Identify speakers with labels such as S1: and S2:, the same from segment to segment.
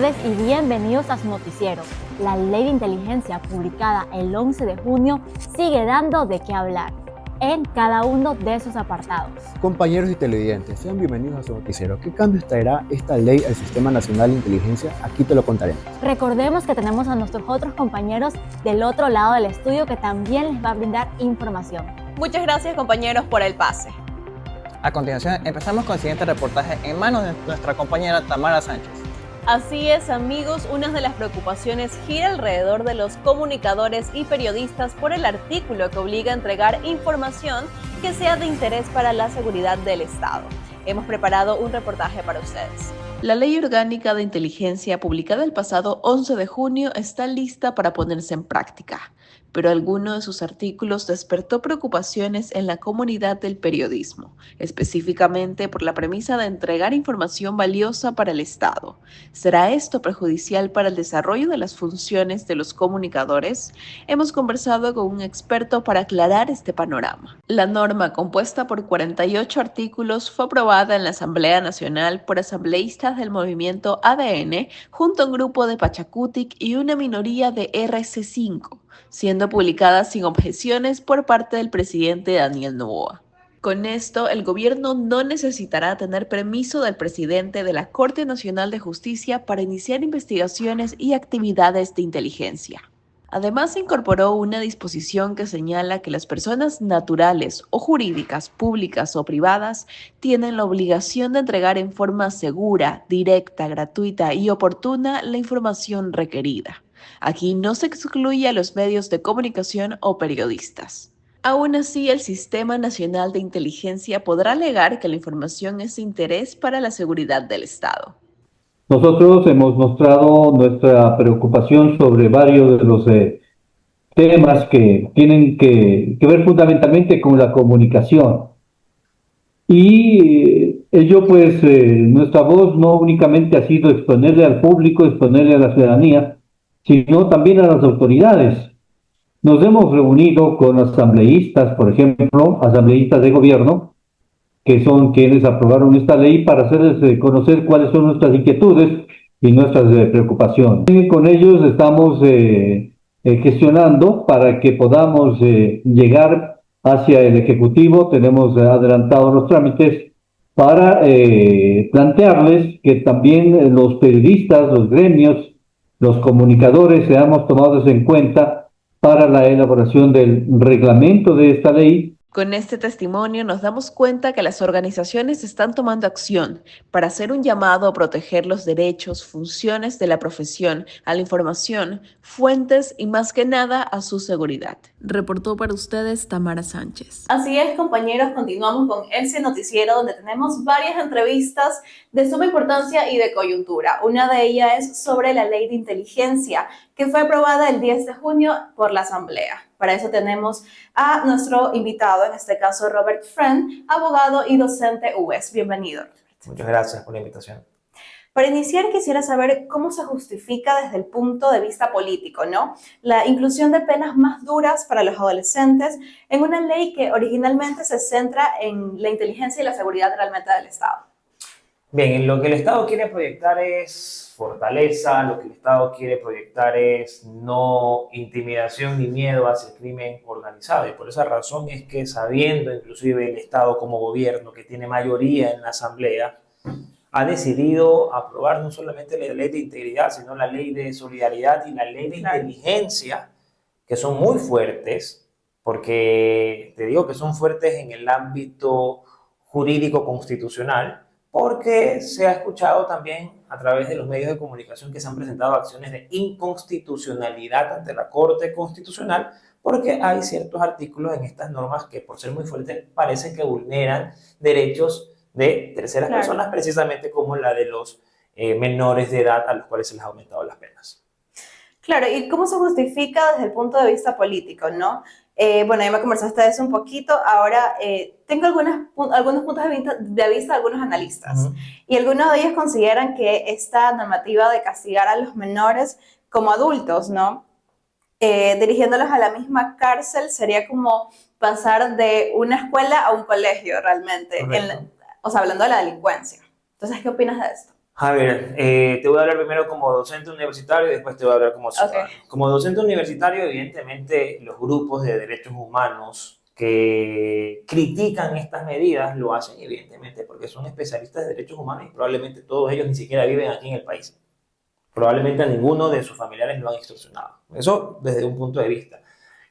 S1: tardes y bienvenidos a su noticiero. La Ley de Inteligencia, publicada el 11 de junio, sigue dando de qué hablar en cada uno de sus apartados.
S2: Compañeros y televidentes, sean bienvenidos a su noticiero. ¿Qué cambios traerá esta ley al Sistema Nacional de Inteligencia? Aquí te lo contaremos.
S1: Recordemos que tenemos a nuestros otros compañeros del otro lado del estudio que también les va a brindar información.
S3: Muchas gracias, compañeros, por el pase.
S4: A continuación, empezamos con el siguiente reportaje en manos de nuestra compañera Tamara Sánchez.
S3: Así es, amigos, una de las preocupaciones gira alrededor de los comunicadores y periodistas por el artículo que obliga a entregar información que sea de interés para la seguridad del Estado. Hemos preparado un reportaje para ustedes. La Ley Orgánica de Inteligencia, publicada el pasado 11 de junio, está lista para ponerse en práctica, pero alguno de sus artículos despertó preocupaciones en la comunidad del periodismo, específicamente por la premisa de entregar información valiosa para el Estado. ¿Será esto perjudicial para el desarrollo de las funciones de los comunicadores? Hemos conversado con un experto para aclarar este panorama. La norma, compuesta por 48 artículos, fue aprobada en la Asamblea Nacional por asambleístas del movimiento ADN, junto a un grupo de Pachacutic y una minoría de RC5, siendo publicada sin objeciones por parte del presidente Daniel Noboa. Con esto, el gobierno no necesitará tener permiso del presidente de la Corte Nacional de Justicia para iniciar investigaciones y actividades de inteligencia. Además, se incorporó una disposición que señala que las personas naturales o jurídicas, públicas o privadas, tienen la obligación de entregar en forma segura, directa, gratuita y oportuna la información requerida. Aquí no se excluye a los medios de comunicación o periodistas. Aún así, el Sistema Nacional de Inteligencia podrá alegar que la información es de interés para la seguridad del Estado.
S5: Nosotros hemos mostrado nuestra preocupación sobre varios de los temas que tienen que ver fundamentalmente con la comunicación. Y ello, pues, nuestra voz no únicamente ha sido exponerle al público, exponerle a la ciudadanía, sino también a las autoridades. Nos hemos reunido con asambleístas, por ejemplo, asambleístas de gobierno, que son quienes aprobaron esta ley, para hacerles conocer cuáles son nuestras inquietudes y nuestras preocupaciones. Con ellos estamos gestionando para que podamos llegar hacia el Ejecutivo. Tenemos adelantado los trámites para plantearles que también los periodistas, los gremios, los comunicadores seamos tomados en cuenta para la elaboración del reglamento de esta ley.
S3: Con este testimonio nos damos cuenta que las organizaciones están tomando acción para hacer un llamado a proteger los derechos, funciones de la profesión, a la información, fuentes y más que nada a su seguridad. Reportó para ustedes Tamara Sánchez. Así es, compañeros, continuamos con ese noticiero donde tenemos varias entrevistas de suma importancia y de coyuntura. Una de ellas es sobre la Ley de Inteligencia, que fue aprobada el 10 de junio por la Asamblea. Para eso tenemos a nuestro invitado, en este caso Robert Friend, abogado y docente UES. Bienvenido, Robert.
S6: Muchas gracias por la invitación.
S3: Para iniciar, quisiera saber cómo se justifica desde el punto de vista político, ¿no?, la inclusión de penas más duras para los adolescentes en una ley que originalmente se centra en la inteligencia y la seguridad realmente del Estado.
S6: Bien, lo que el Estado quiere proyectar es fortaleza, lo que el Estado quiere proyectar es no intimidación ni miedo hacia el crimen organizado. Y por esa razón es que, sabiendo inclusive el Estado como gobierno que tiene mayoría en la Asamblea, ha decidido aprobar no solamente la ley de integridad, sino la ley de solidaridad y la ley de inteligencia, que son muy fuertes, porque te digo que son fuertes en el ámbito jurídico constitucional, porque se ha escuchado también a través de los medios de comunicación que se han presentado acciones de inconstitucionalidad ante la Corte Constitucional, porque hay ciertos artículos en estas normas que, por ser muy fuertes, parecen que vulneran derechos de terceras personas, precisamente como la de los menores de edad a los cuales se les ha aumentado las penas.
S3: Claro, ¿y cómo se justifica desde el punto de vista político, no? Bueno, ya me conversaste de eso un poquito. Ahora, tengo algunos puntos de vista de algunos analistas. Y algunos de ellos consideran que esta normativa de castigar a los menores como adultos, ¿no?, dirigiéndolos a la misma cárcel, sería como pasar de una escuela a un colegio realmente. O sea, hablando de la delincuencia. Entonces, ¿qué opinas de esto?
S6: A ver, te voy a hablar primero como docente universitario y después te voy a hablar como ciudadano. Como docente universitario, evidentemente, los grupos de derechos humanos que critican estas medidas lo hacen, evidentemente, porque son especialistas de derechos humanos y probablemente todos ellos ni siquiera viven aquí en el país. Probablemente a ninguno de sus familiares lo han extorsionado. Eso desde un punto de vista.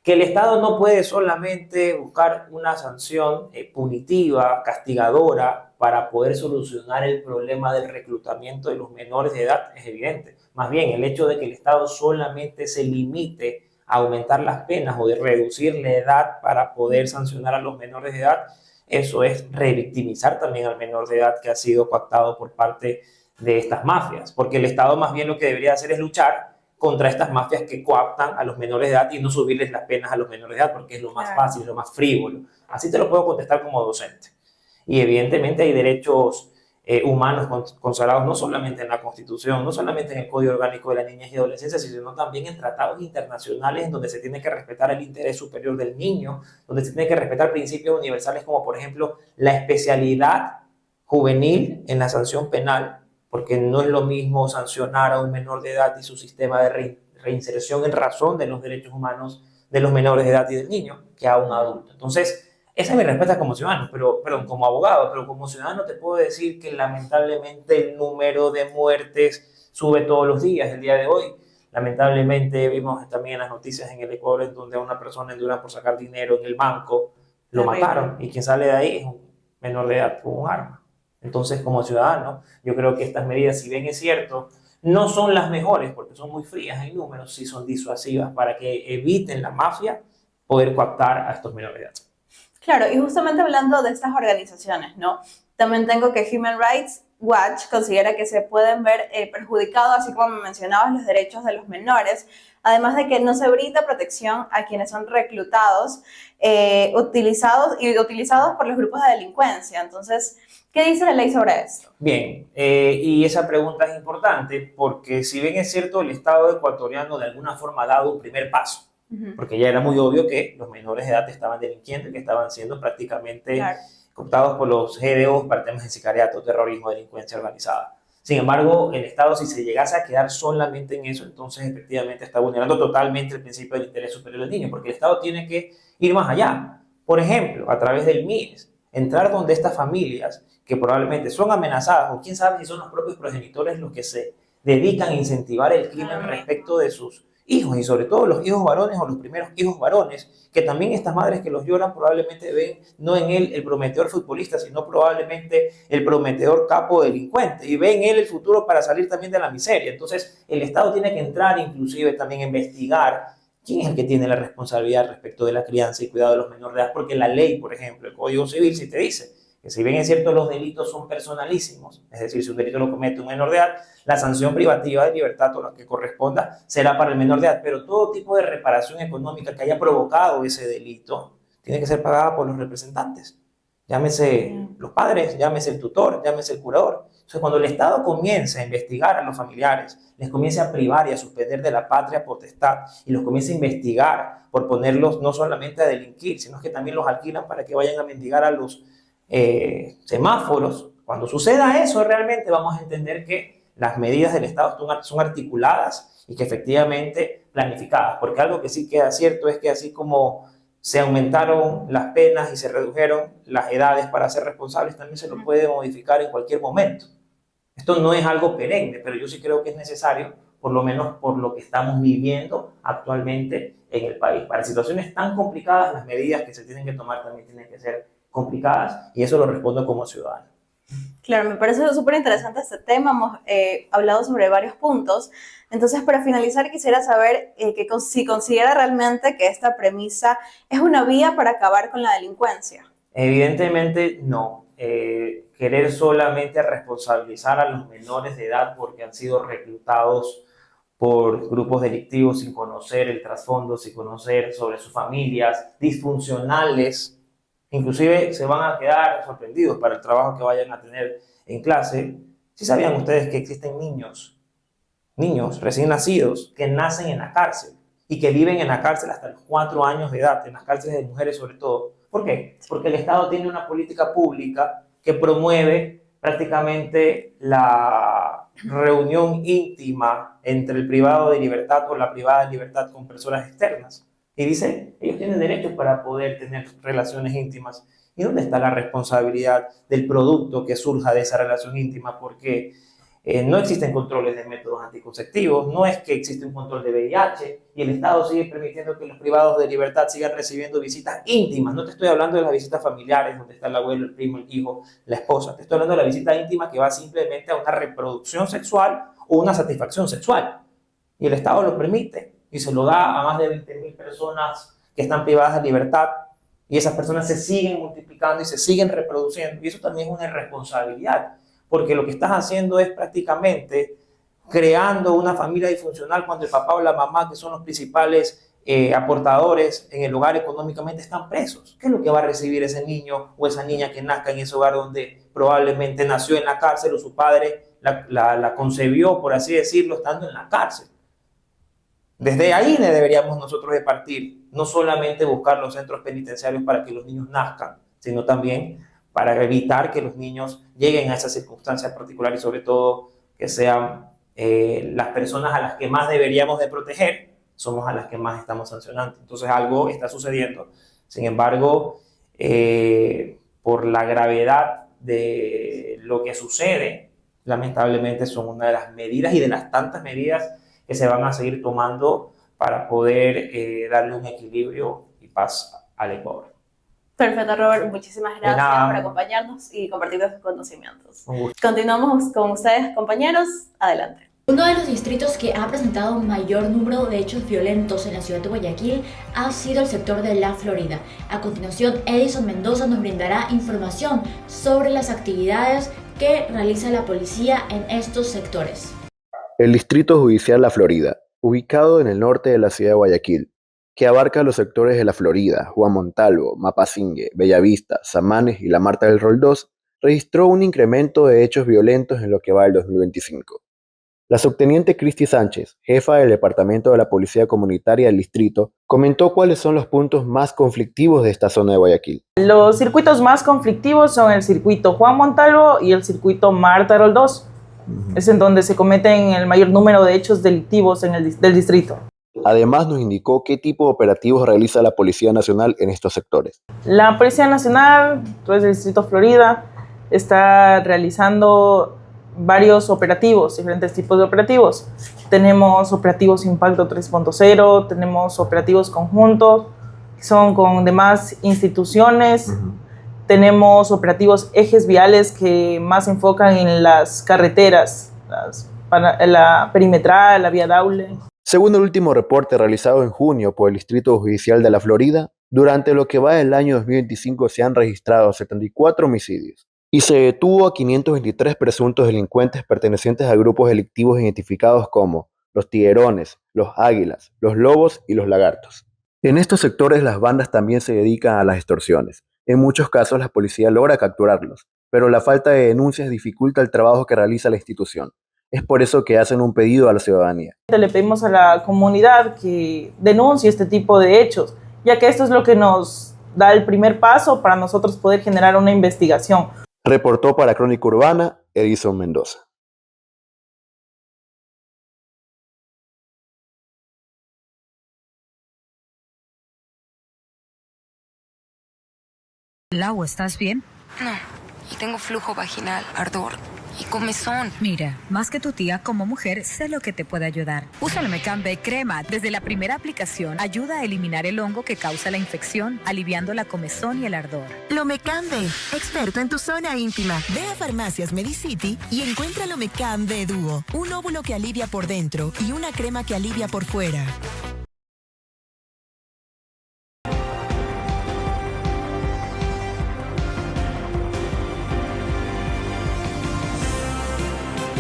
S6: Que el Estado no puede solamente buscar una sanción punitiva, castigadora, para poder solucionar el problema del reclutamiento de los menores de edad es evidente. Más bien, el hecho de que el Estado solamente se limite a aumentar las penas o de reducir la edad para poder sancionar a los menores de edad, eso es revictimizar también al menor de edad que ha sido coactado por parte de estas mafias. Porque el Estado más bien lo que debería hacer es luchar contra estas mafias que coaptan a los menores de edad y no subirles las penas a los menores de edad porque es lo más fácil, es lo más frívolo. Así te lo puedo contestar como docente. Y evidentemente hay derechos humanos consagrados no solamente en la Constitución, no solamente en el Código Orgánico de la Niñez y Adolescencia, sino también en tratados internacionales en donde se tiene que respetar el interés superior del niño, donde se tiene que respetar principios universales como por ejemplo la especialidad juvenil en la sanción penal, porque no es lo mismo sancionar a un menor de edad y su sistema de reinserción en razón de los derechos humanos de los menores de edad y del niño que a un adulto. Entonces, esa es mi respuesta como ciudadano, perdón, como abogado, pero como ciudadano te puedo decir que lamentablemente el número de muertes sube todos los días, el día de hoy. Lamentablemente vimos también en las noticias en el Ecuador en donde a una persona en Honduras por sacar dinero en el banco lo mataron y quien sale de ahí es un menor de edad con un arma. Entonces, como ciudadano, yo creo que estas medidas, si bien es cierto, no son las mejores porque son muy frías en números, sí son disuasivas para que eviten la mafia poder coaptar a estos menores de edad.
S3: Claro, y justamente hablando de estas organizaciones, ¿no? También tengo que Human Rights Watch considera que se pueden ver perjudicados, así como mencionabas, los derechos de los menores, además de que no se brinda protección a quienes son reclutados, utilizados por los grupos de delincuencia. Entonces, ¿qué dice la ley sobre esto?
S6: Bien, y esa pregunta es importante porque si bien es cierto, el Estado ecuatoriano de alguna forma ha dado un primer paso, porque ya era muy obvio que los menores de edad estaban delinquiendo y que estaban siendo prácticamente cooptados por los GDOs para temas de sicariato, terrorismo, delincuencia organizada. Sin embargo, el Estado, si se llegase a quedar solamente en eso, entonces efectivamente está vulnerando totalmente el principio del interés superior del niño, porque el Estado tiene que ir más allá. Por ejemplo, a través del MIES, entrar donde estas familias que probablemente son amenazadas, o quién sabe si son los propios progenitores los que se dedican a incentivar el crimen respecto de sus hijos, y sobre todo los hijos varones o los primeros hijos varones, que también estas madres que los lloran probablemente ven no en él el prometedor futbolista, sino probablemente el prometedor capo delincuente, y ven en él el futuro para salir también de la miseria. Entonces el Estado tiene que entrar inclusive también a investigar quién es el que tiene la responsabilidad respecto de la crianza y cuidado de los menores de edad, porque la ley, por ejemplo, el Código Civil, sí te dice que si bien es cierto los delitos son personalísimos, es decir, si un delito lo comete un menor de edad, la sanción privativa de libertad o la que corresponda será para el menor de edad, pero todo tipo de reparación económica que haya provocado ese delito tiene que ser pagada por los representantes, llámese los padres, llámese el tutor, llámese el curador. Entonces, cuando el Estado comience a investigar a los familiares, les comience a privar y a suspender de la patria potestad y los comience a investigar por ponerlos no solamente a delinquir, sino que también los alquilan para que vayan a mendigar a los semáforos. Cuando suceda eso, realmente vamos a entender que las medidas del Estado son articuladas y que efectivamente planificadas, porque algo que sí queda cierto es que así como se aumentaron las penas y se redujeron las edades para ser responsables, también se lo puede modificar en cualquier momento. Esto no es algo perenne, pero yo sí creo que es necesario, por lo menos por lo que estamos viviendo actualmente en el país. Para situaciones tan complicadas, las medidas que se tienen que tomar también tienen que ser complicadas, y eso lo respondo como ciudadano.
S3: Claro, me parece súper interesante este tema, hemos hablado sobre varios puntos. Entonces, para finalizar, quisiera saber si considera realmente que esta premisa es una vía para acabar con la delincuencia.
S6: Evidentemente no. Querer solamente responsabilizar a los menores de edad porque han sido reclutados por grupos delictivos sin conocer el trasfondo, sin conocer sobre sus familias disfuncionales, inclusive se van a quedar sorprendidos para el trabajo que vayan a tener en clase. ¿Sí sabían ustedes que existen niños recién nacidos que nacen en la cárcel y que viven en la cárcel hasta los 4 años de edad, en las cárceles de mujeres sobre todo? ¿Por qué? Porque el Estado tiene una política pública que promueve prácticamente la reunión íntima entre el privado de libertad o la privada de libertad con personas externas. Y dice, ellos tienen derecho para poder tener relaciones íntimas. ¿Y dónde está la responsabilidad del producto que surja de esa relación íntima? Porque no existen controles de métodos anticonceptivos, no es que existe un control de VIH y el Estado sigue permitiendo que los privados de libertad sigan recibiendo visitas íntimas. No te estoy hablando de las visitas familiares, donde está el abuelo, el primo, el hijo, la esposa. Te estoy hablando de la visita íntima que va simplemente a una reproducción sexual o una satisfacción sexual. Y el Estado lo permite y se lo da a más de 20.000 personas que están privadas de libertad. Y esas personas se siguen multiplicando y se siguen reproduciendo. Y eso también es una irresponsabilidad, porque lo que estás haciendo es prácticamente creando una familia disfuncional cuando el papá o la mamá, que son los principales aportadores en el hogar económicamente, están presos. ¿Qué es lo que va a recibir ese niño o esa niña que nazca en ese hogar donde probablemente nació en la cárcel o su padre la concebió, por así decirlo, estando en la cárcel? Desde ahí deberíamos nosotros de partir, no solamente buscar los centros penitenciarios para que los niños nazcan, sino también para evitar que los niños lleguen a esas circunstancias particulares y sobre todo que sean las personas a las que más deberíamos de proteger, somos a las que más estamos sancionando. Entonces algo está sucediendo. Sin embargo, por la gravedad de lo que sucede, lamentablemente son una de las medidas y de las tantas medidas que se van a seguir tomando para poder darle un equilibrio y paz al Ecuador.
S3: Perfecto, Robert. Muchísimas gracias por acompañarnos y compartir sus conocimientos.
S6: Un gusto.
S3: Continuamos con ustedes, compañeros. Adelante.
S1: Uno de los distritos que ha presentado mayor número de hechos violentos en la ciudad de Guayaquil ha sido el sector de La Florida. A continuación, Edison Mendoza nos brindará información sobre las actividades que realiza la policía en estos sectores.
S2: El Distrito Judicial La Florida, ubicado en el norte de la ciudad de Guayaquil, que abarca los sectores de La Florida, Juan Montalvo, Mapasingue, Bellavista, Samanes y La Marta del Roldós, registró un incremento de hechos violentos en lo que va del 2025. La subteniente Cristi Sánchez, jefa del Departamento de la Policía Comunitaria del Distrito, comentó cuáles son los puntos más conflictivos de esta zona de Guayaquil.
S7: Los circuitos más conflictivos son el circuito Juan Montalvo y el circuito Marta Roldós. Es en donde se cometen el mayor número de hechos delictivos del distrito.
S2: Además, nos indicó qué tipo de operativos realiza la Policía Nacional en estos sectores.
S7: La Policía Nacional, entonces el Distrito Florida, está realizando varios operativos, diferentes tipos de operativos. Tenemos operativos Impacto 3.0, tenemos operativos conjuntos, que son con demás instituciones. Tenemos operativos ejes viales que más se enfocan en las carreteras, la perimetral, la vía Daule.
S2: Según el último reporte realizado en junio por el Distrito Judicial de La Florida, durante lo que va del año 2025 se han registrado 74 homicidios y se detuvo a 523 presuntos delincuentes pertenecientes a grupos delictivos identificados como los tiguerones, los águilas, los lobos y los lagartos. En estos sectores las bandas también se dedican a las extorsiones. En muchos casos la policía logra capturarlos, pero la falta de denuncias dificulta el trabajo que realiza la institución. Es por eso que hacen un pedido a la ciudadanía.
S7: Le pedimos a la comunidad que denuncie este tipo de hechos, ya que esto es lo que nos da el primer paso para nosotros poder generar una investigación.
S2: Reportó para Crónica Urbana, Edison Mendoza.
S8: Lau, ¿estás bien?
S9: No, y tengo flujo vaginal, ardor y comezón.
S8: Mira, más que tu tía, como mujer, sé lo que te puede ayudar. Usa Lomecam B Crema. Desde la primera aplicación, ayuda a eliminar el hongo que causa la infección, aliviando la comezón y el ardor.
S10: Lomecam B, experto en tu zona íntima. Ve a Farmacias Medicity y encuentra Lomecam B Duo, un óvulo que alivia por dentro y una crema que alivia por fuera.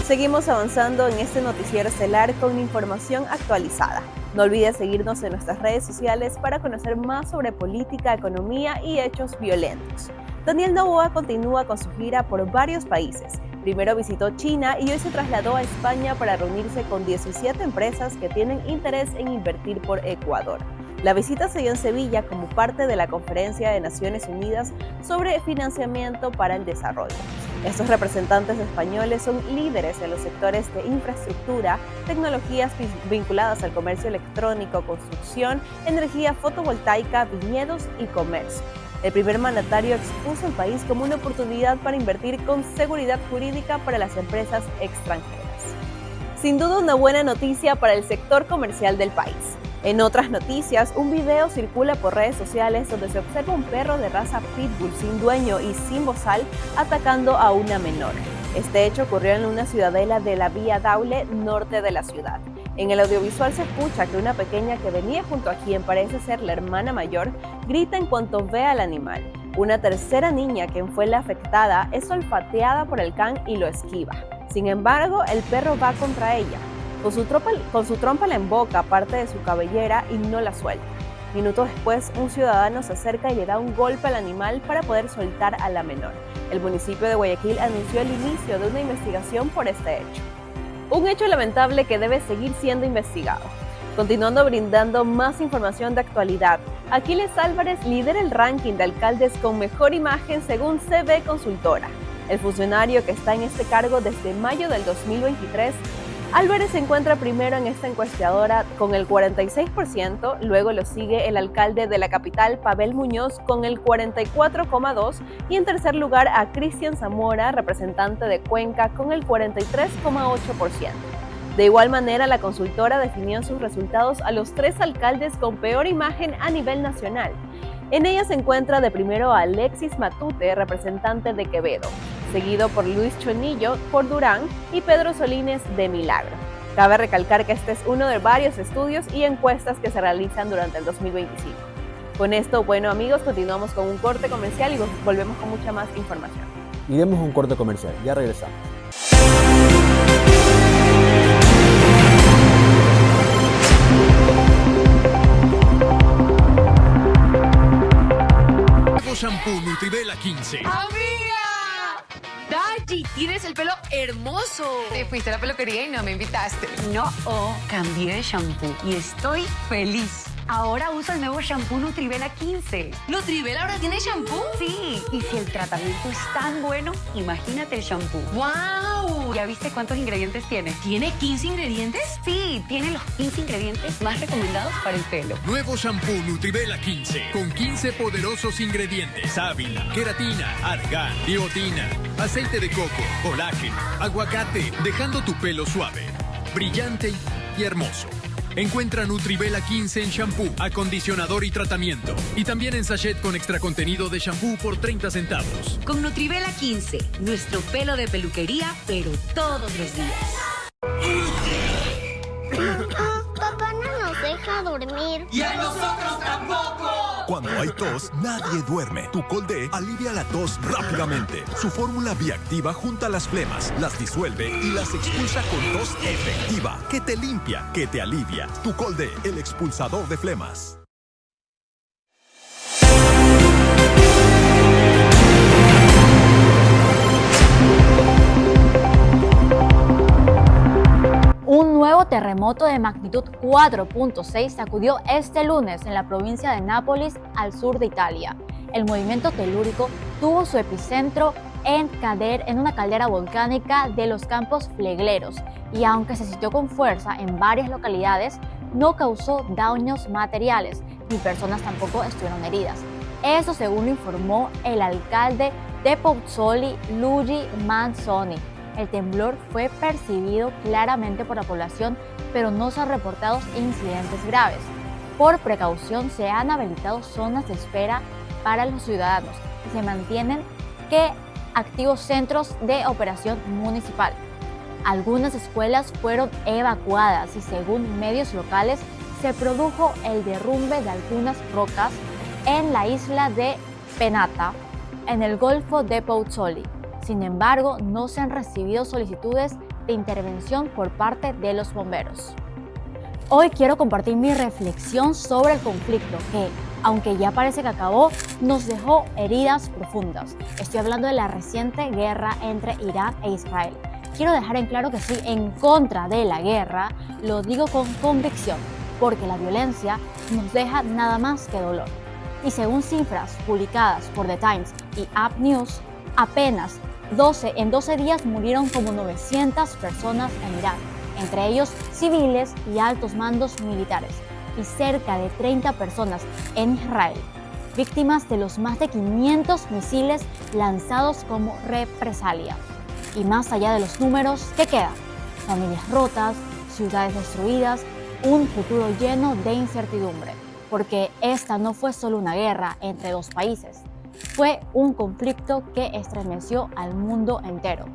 S3: Seguimos avanzando en este noticiero estelar con información actualizada. No olvides seguirnos en nuestras redes sociales para conocer más sobre política, economía y hechos violentos. Daniel Noboa continúa con su gira por varios países. Primero visitó China y hoy se trasladó a España para reunirse con 17 empresas que tienen interés en invertir por Ecuador. La visita se dio en Sevilla como parte de la Conferencia de Naciones Unidas sobre Financiamiento para el Desarrollo. Estos representantes españoles son líderes en los sectores de infraestructura, tecnologías vinculadas al comercio electrónico, construcción, energía fotovoltaica, viñedos y comercio. El primer mandatario expuso al país como una oportunidad para invertir con seguridad jurídica para las empresas extranjeras. Sin duda una buena noticia para el sector comercial del país. En otras noticias, un video circula por redes sociales donde se observa un perro de raza pitbull sin dueño y sin bozal atacando a una menor. Este hecho ocurrió en una ciudadela de la Vía Daule, norte de la ciudad. En el audiovisual se escucha que una pequeña que venía junto a quien parece ser la hermana mayor grita en cuanto ve al animal. Una tercera niña, quien fue la afectada, es olfateada por el can y lo esquiva. Sin embargo, el perro va contra ella. Con su trompa la emboca parte de su cabellera y no la suelta. Minutos después, un ciudadano se acerca y le da un golpe al animal para poder soltar a la menor. El municipio de Guayaquil anunció el inicio de una investigación por este hecho. Un hecho lamentable que debe seguir siendo investigado. Continuando brindando más información de actualidad, Aquiles Álvarez lidera el ranking de alcaldes con mejor imagen según CB Consultora. El funcionario que está en este cargo desde mayo del 2023, Álvarez se encuentra primero en esta encuestadora con el 46%, luego lo sigue el alcalde de la capital, Pavel Muñoz, con el 44,2% y en tercer lugar a Cristian Zamora, representante de Cuenca, con el 43,8%. De igual manera, la consultora definió sus resultados a los 3 alcaldes con peor imagen a nivel nacional. En ella se encuentra de primero a Alexis Matute, representante de Quevedo, seguido por Luis Chonillo por Durán y Pedro Solines de Milagro. Cabe recalcar que este es uno de varios estudios y encuestas que se realizan durante el 2025. Con esto, bueno amigos, continuamos con un corte comercial y volvemos con mucha más información.
S2: Iremos a un corte comercial, ya regresamos.
S11: Shampoo Nutrivela 15.
S12: ¡Amiga! Dayi, tienes el pelo hermoso.
S9: Te fuiste a la peluquería y no me invitaste. No, cambié de shampoo y estoy feliz. Ahora uso el nuevo shampoo Nutrivela 15.
S12: ¿Nutrivela ahora tiene shampoo?
S9: Sí, y si el tratamiento es tan bueno, imagínate el shampoo.
S12: ¡Wow!
S9: ¿Ya viste cuántos ingredientes tiene?
S12: ¿Tiene 15 ingredientes?
S9: Sí, tiene los 15 ingredientes más recomendados para el pelo.
S11: Nuevo shampoo Nutrivela 15 con 15 poderosos ingredientes: sábila, queratina, argán, biotina, aceite de coco, colágeno, aguacate, dejando tu pelo suave, brillante y hermoso. Encuentra Nutrivela 15 en shampoo, acondicionador y tratamiento. Y también en sachet con extra contenido de shampoo por 30 centavos.
S12: Con Nutrivela 15, nuestro pelo de peluquería, pero todos los días.
S13: Papá no nos deja dormir.
S14: ¡Y a nosotros tampoco!
S15: Cuando hay tos, nadie duerme. Tu Col-D alivia la tos rápidamente. Su fórmula bioactiva junta las flemas, las disuelve y las expulsa con tos efectiva, que te limpia, que te alivia. Tu Col-D, el expulsador de flemas.
S1: Un nuevo terremoto de magnitud 4.6 sacudió este lunes en la provincia de Nápoles, al sur de Italia. El movimiento telúrico tuvo su epicentro en una caldera volcánica de los Campos Flegreros y aunque se sintió con fuerza en varias localidades, no causó daños materiales, ni personas tampoco estuvieron heridas. Eso según lo informó el alcalde de Pozzuoli, Luigi Manzoni. El temblor fue percibido claramente por la población, pero no se han reportado incidentes graves. Por precaución, se han habilitado zonas de espera para los ciudadanos y se mantienen activos centros de operación municipal. Algunas escuelas fueron evacuadas y según medios locales, se produjo el derrumbe de algunas rocas en la isla de Penata, en el Golfo de Pozzuoli. Sin embargo, no se han recibido solicitudes de intervención por parte de los bomberos. Hoy quiero compartir mi reflexión sobre el conflicto que, aunque ya parece que acabó, nos dejó heridas profundas. Estoy hablando de la reciente guerra entre Irán e Israel. Quiero dejar en claro que estoy en contra de la guerra, lo digo con convicción, porque la violencia nos deja nada más que dolor. Y según cifras publicadas por The Times y App News, apenas
S16: En 12 días murieron como 900 personas en Irán, entre ellos civiles y altos mandos militares, y cerca de 30 personas en Israel, víctimas de los más de 500 misiles lanzados como represalia. Y más allá de los números, ¿qué queda? Familias rotas, ciudades destruidas, un futuro lleno de incertidumbre, porque esta no fue solo una guerra entre dos países, fue un conflicto que estremeció al mundo entero.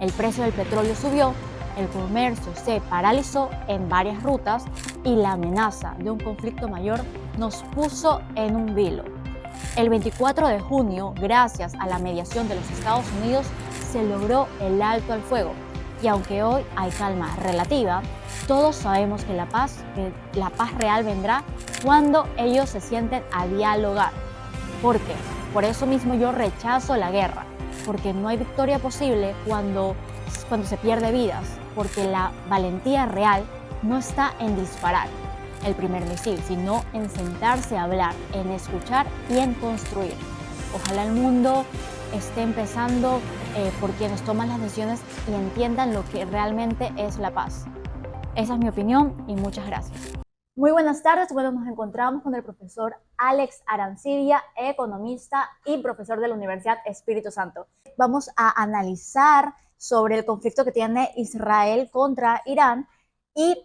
S16: El precio del petróleo subió, el comercio se paralizó en varias rutas y la amenaza de un conflicto mayor nos puso en un vilo. El 24 de junio, gracias a la mediación de los Estados Unidos, se logró el alto al fuego. Y aunque hoy hay calma relativa, todos sabemos que la paz real vendrá cuando ellos se sienten a dialogar. ¿Por qué? Por eso mismo yo rechazo la guerra, porque no hay victoria posible cuando se pierde vidas, porque la valentía real no está en disparar el primer misil, sino en sentarse a hablar, en escuchar y en construir. Ojalá el mundo esté empezando por quienes toman las decisiones y entiendan lo que realmente es la paz. Esa es mi opinión y muchas gracias. Muy buenas tardes, bueno, nos encontramos con el profesor Alex Arancibia, economista y profesor de la Universidad Espíritu Santo. Vamos a analizar sobre el conflicto que tiene Israel contra Irán y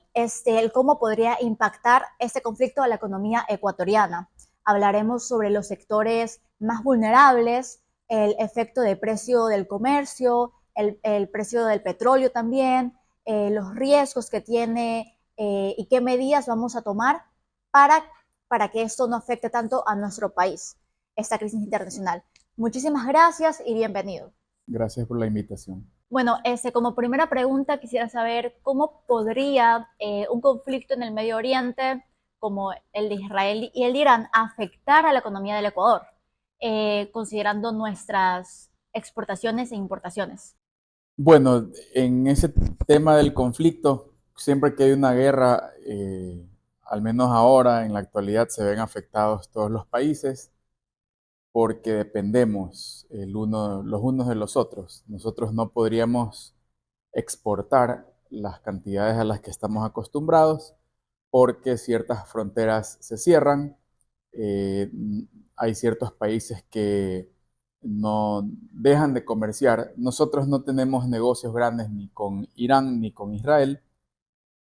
S16: el cómo podría impactar este conflicto a la economía ecuatoriana. Hablaremos sobre los sectores más vulnerables, el efecto de precio del comercio, el precio del petróleo también, los riesgos que tiene y qué medidas vamos a tomar para que esto no afecte tanto a nuestro país, esta crisis internacional. Muchísimas gracias y bienvenido.
S17: Gracias por la invitación.
S16: Bueno, como primera pregunta quisiera saber cómo podría un conflicto en el Medio Oriente como el de Israel y el de Irán afectar a la economía del Ecuador, considerando nuestras exportaciones e importaciones.
S17: Bueno, en ese tema del conflicto, siempre que hay una guerra, al menos ahora, en la actualidad, se ven afectados todos los países porque dependemos los unos de los otros. Nosotros no podríamos exportar las cantidades a las que estamos acostumbrados porque ciertas fronteras se cierran. Hay ciertos países que no dejan de comerciar. Nosotros no tenemos negocios grandes ni con Irán ni con Israel,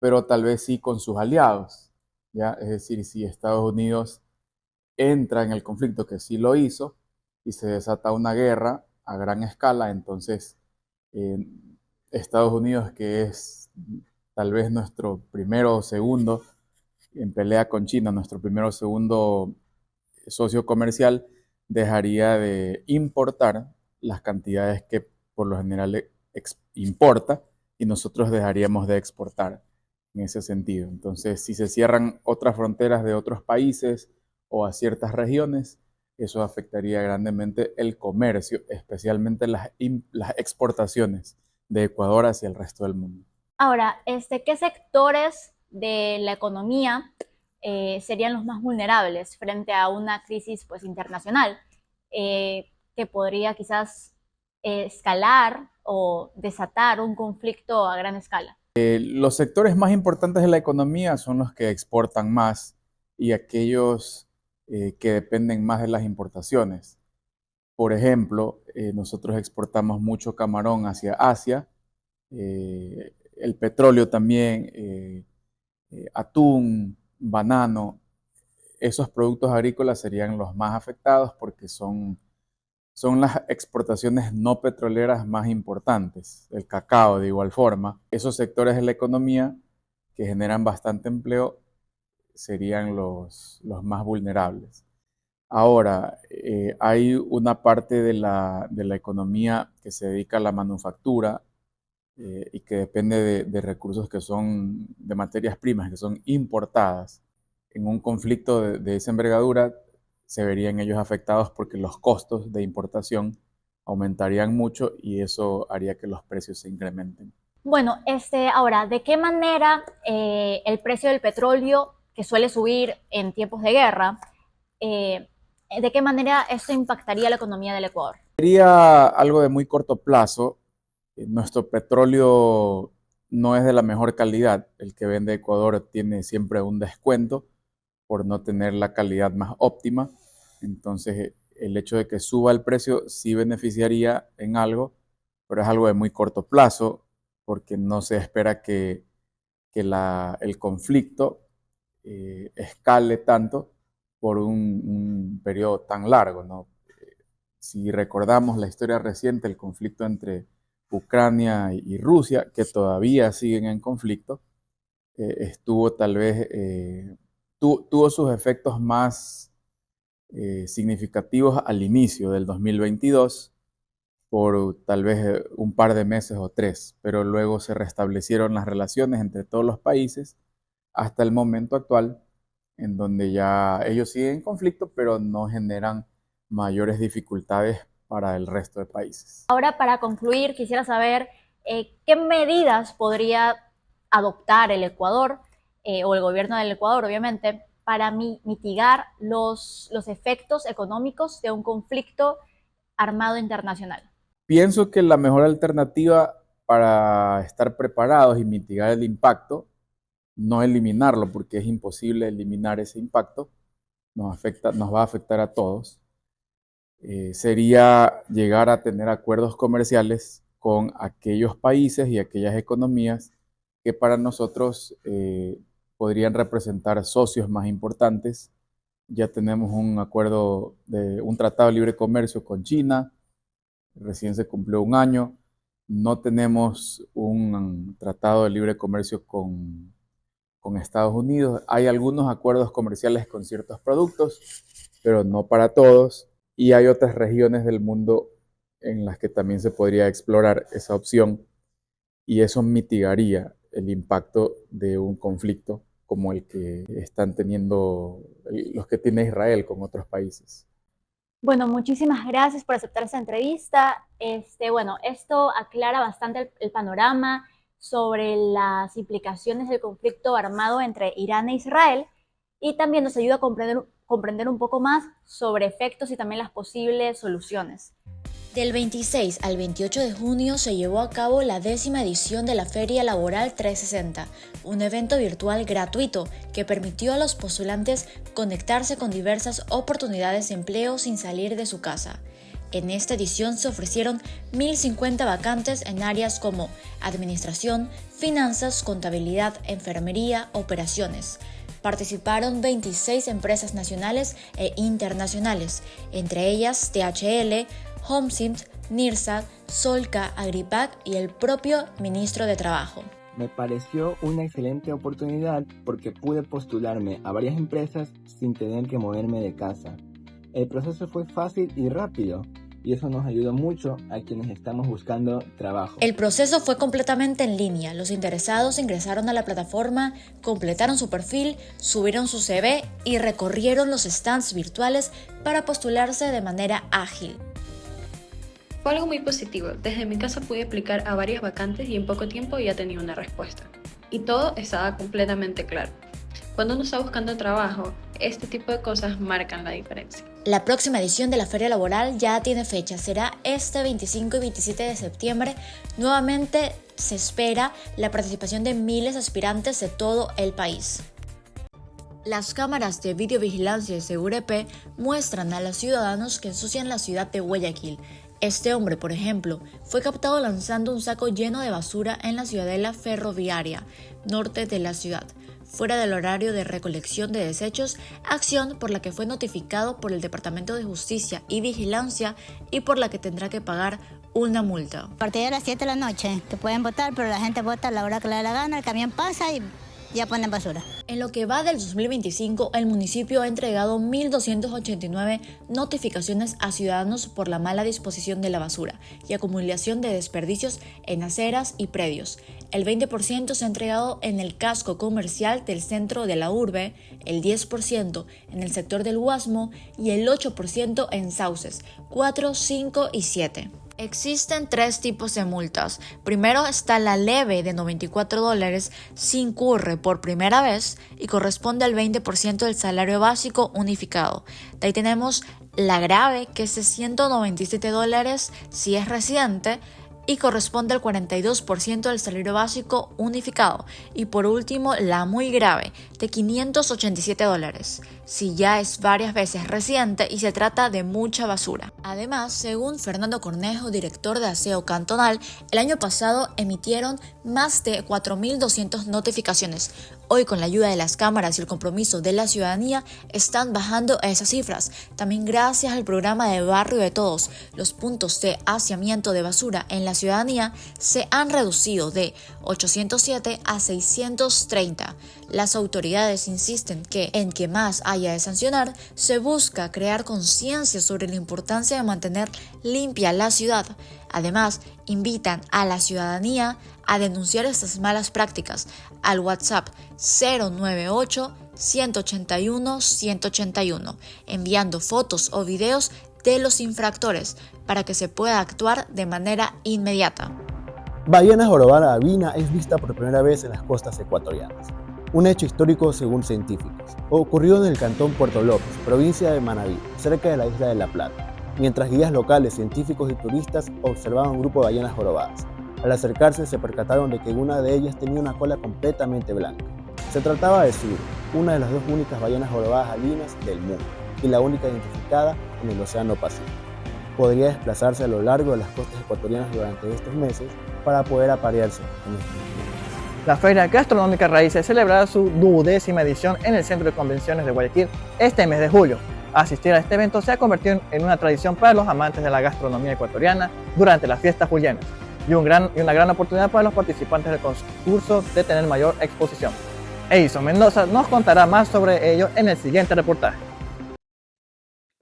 S17: pero tal vez sí con sus aliados, ¿ya? Es decir, si Estados Unidos entra en el conflicto, que sí lo hizo, y se desata una guerra a gran escala, entonces Estados Unidos, que es tal vez nuestro primero o segundo en pelea con China, nuestro primero o segundo socio comercial, dejaría de importar las cantidades que por lo general importa y nosotros dejaríamos de exportar en ese sentido. Entonces, si se cierran otras fronteras de otros países o a ciertas regiones, eso afectaría grandemente el comercio, especialmente las exportaciones de Ecuador hacia el resto del mundo.
S16: Ahora, ¿qué sectores de la economía serían los más vulnerables frente a una crisis internacional que podría quizás escalar o desatar un conflicto a gran escala?
S17: Los sectores más importantes de la economía son los que exportan más y aquellos que dependen más de las importaciones. Por ejemplo, nosotros exportamos mucho camarón hacia Asia, el petróleo también, atún, banano. Esos productos agrícolas serían los más afectados porque son las exportaciones no petroleras más importantes. El cacao, de igual forma. Esos sectores de la economía que generan bastante empleo serían los más vulnerables. Ahora, hay una parte de la economía que se dedica a la manufactura y que depende de recursos que son de materias primas, que son importadas. En un conflicto de esa envergadura se verían ellos afectados porque los costos de importación aumentarían mucho y eso haría que los precios se incrementen.
S16: Bueno, ahora, ¿de qué manera el precio del petróleo, que suele subir en tiempos de guerra, de qué manera esto impactaría la economía del Ecuador?
S17: Sería algo de muy corto plazo. Nuestro petróleo no es de la mejor calidad. El que vende Ecuador tiene siempre un descuento por no tener la calidad más óptima. Entonces, el hecho de que suba el precio sí beneficiaría en algo, pero es algo de muy corto plazo porque no se espera que el conflicto escale tanto por un periodo tan largo, ¿no? Si recordamos la historia reciente, el conflicto entre Ucrania y Rusia, que todavía siguen en conflicto, estuvo tal vez, tuvo sus efectos más significativos al inicio del 2022, por tal vez un par de meses o 3, pero luego se restablecieron las relaciones entre todos los países hasta el momento actual, en donde ya ellos siguen en conflicto, pero no generan mayores dificultades para el resto de países.
S16: Ahora, para concluir, quisiera saber qué medidas podría adoptar el Ecuador o el gobierno del Ecuador, obviamente, para mitigar los efectos económicos de un conflicto armado internacional.
S17: Pienso que la mejor alternativa para estar preparados y mitigar el impacto, no eliminarlo, porque es imposible eliminar ese impacto, nos va a afectar a todos, sería llegar a tener acuerdos comerciales con aquellos países y aquellas economías que para nosotros podrían representar socios más importantes. Ya tenemos un acuerdo un tratado de libre comercio con China, recién se cumplió un año. No tenemos un tratado de libre comercio con Estados Unidos. Hay algunos acuerdos comerciales con ciertos productos, pero no para todos. Y hay otras regiones del mundo en las que también se podría explorar esa opción, y eso mitigaría el impacto de un conflicto como el que están teniendo los que tiene Israel con otros países.
S16: Bueno, muchísimas gracias por aceptar esta entrevista. Esto aclara bastante el panorama sobre las implicaciones del conflicto armado entre Irán e Israel, y también nos ayuda a comprender un poco más sobre efectos y también las posibles soluciones.
S1: Del 26 al 28 de junio se llevó a cabo la 10ª edición de la Feria Laboral 360, un evento virtual gratuito que permitió a los postulantes conectarse con diversas oportunidades de empleo sin salir de su casa. En esta edición se ofrecieron 1.050 vacantes en áreas como administración, finanzas, contabilidad, enfermería, operaciones. Participaron 26 empresas nacionales e internacionales, entre ellas THL, HomeSimt, NIRSA, Solca, Agripac y el propio ministro de Trabajo.
S18: Me pareció una excelente oportunidad porque pude postularme a varias empresas sin tener que moverme de casa. El proceso fue fácil y rápido, y eso nos ayudó mucho a quienes estamos buscando trabajo.
S1: El proceso fue completamente en línea. Los interesados ingresaron a la plataforma, completaron su perfil, subieron su CV y recorrieron los stands virtuales para postularse de manera ágil.
S19: Fue algo muy positivo. Desde mi casa pude aplicar a varias vacantes y en poco tiempo ya tenía una respuesta. Y todo estaba completamente claro. Cuando uno está buscando trabajo, este tipo de cosas marcan la diferencia.
S1: La próxima edición de la Feria Laboral ya tiene fecha, será este 25 y 27 de septiembre. Nuevamente se espera la participación de miles de aspirantes de todo el país. Las cámaras de videovigilancia de Segurepe muestran a los ciudadanos que ensucian la ciudad de Guayaquil. Este hombre, por ejemplo, fue captado lanzando un saco lleno de basura en la ciudadela ferroviaria, norte de la ciudad, fuera del horario de recolección de desechos, acción por la que fue notificado por el Departamento de Justicia y Vigilancia y por la que tendrá que pagar una multa.
S20: A partir de las 7 de la noche te pueden votar, pero la gente vota a la hora que le da la gana, el camión pasa y ya ponen basura.
S1: En lo que va del 2025, el municipio ha entregado 1.289 notificaciones a ciudadanos por la mala disposición de la basura y acumulación de desperdicios en aceras y predios. El 20% se ha entregado en el casco comercial del centro de la urbe, el 10% en el sector del Guasmo y el 8% en sauces 4, 5 y 7. Existen tres tipos de multas. Primero está la leve de $94 si incurre por primera vez y corresponde al 20% del salario básico unificado. De ahí tenemos la grave, que es de $197 si es residente y corresponde al 42% del salario básico unificado. Y por último, la muy grave, de $587, si ya es varias veces residente y se trata de mucha basura. Además, según Fernando Cornejo, director de Aseo Cantonal, el año pasado emitieron más de 4.200 notificaciones. Hoy, con la ayuda de las cámaras y el compromiso de la ciudadanía, están bajando esas cifras. También gracias al programa de Barrio de Todos, los puntos de haciamiento de basura en la ciudadanía se han reducido de 807 a 630. Las autoridades insisten que en que más haya de sancionar, se busca crear conciencia sobre la importancia de mantener limpia la ciudad. Además, invitan a la ciudadanía a denunciar estas malas prácticas al WhatsApp 098-181-181, enviando fotos o videos de los infractores para que se pueda actuar de manera inmediata.
S2: Ballena jorobada albina es vista por primera vez en las costas ecuatorianas. Un hecho histórico según científicos. Ocurrió en el cantón Puerto López, provincia de Manabí, cerca de la isla de La Plata, mientras guías locales, científicos y turistas observaban un grupo de ballenas jorobadas. Al acercarse se percataron de que una de ellas tenía una cola completamente blanca. Se trataba de Sur, una de las dos únicas ballenas jorobadas albinas del mundo y la única identificada en el Océano Pacífico. Podría desplazarse a lo largo de las costas ecuatorianas durante estos meses para poder aparearse en este momento.
S4: La Feria Gastronómica Raíces celebrará su 12ª edición en el Centro de Convenciones de Guayaquil este mes de julio. Asistir a este evento se ha convertido en una tradición para los amantes de la gastronomía ecuatoriana durante las fiestas julianas y una gran oportunidad para los participantes del concurso de tener mayor exposición. Edison Mendoza nos contará más sobre ello en el siguiente reportaje.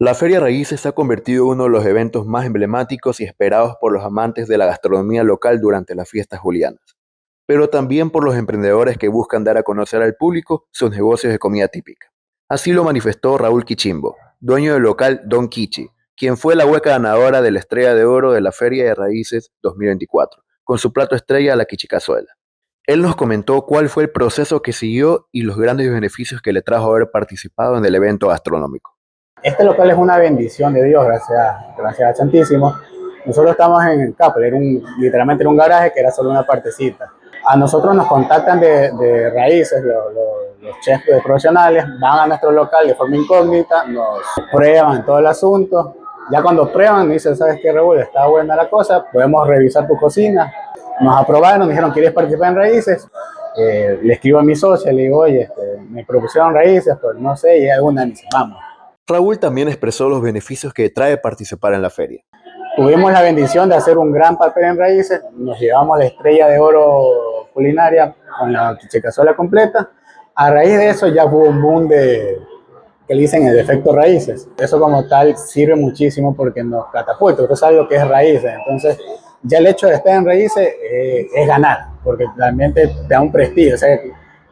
S2: La Feria Raíces se ha convertido en uno de los eventos más emblemáticos y esperados por los amantes de la gastronomía local durante las fiestas julianas, pero también por los emprendedores que buscan dar a conocer al público sus negocios de comida típica. Así lo manifestó Raúl Quichimbo, dueño del local Don Quichi, quien fue la hueca ganadora de la Estrella de Oro de la Feria de Raíces 2024, con su plato estrella, la quichicazuela. Él nos comentó cuál fue el proceso que siguió y los grandes beneficios que le trajo haber participado en el evento gastronómico.
S21: Este local es una bendición de Dios, gracias al Santísimo. Nosotros estamos en el Capel, literalmente en un garaje que era solo una partecita. A nosotros nos contactan de Raíces, los chefs profesionales, van a nuestro local de forma incógnita, nos prueban todo el asunto. Ya cuando prueban, me dicen, ¿sabes qué, Raúl? Está buena la cosa, podemos revisar tu cocina. Nos aprobaron, nos dijeron, ¿quieres participar en Raíces? Le escribo a mi socia, le digo, oye, me propusieron Raíces, pero no sé, y alguna me dice, vamos.
S2: Raúl también expresó los beneficios que trae participar en la feria.
S21: Tuvimos la bendición de hacer un gran papel en Raíces, nos llevamos la Estrella de Oro culinaria con la quichicazuela completa. A raíz de eso ya hubo un boom que le dicen el efecto Raíces. Eso como tal sirve muchísimo porque nos catapulta, usted sabe lo que es Raíces. Entonces ya el hecho de estar en Raíces es ganar, porque realmente te da un prestigio. O sea,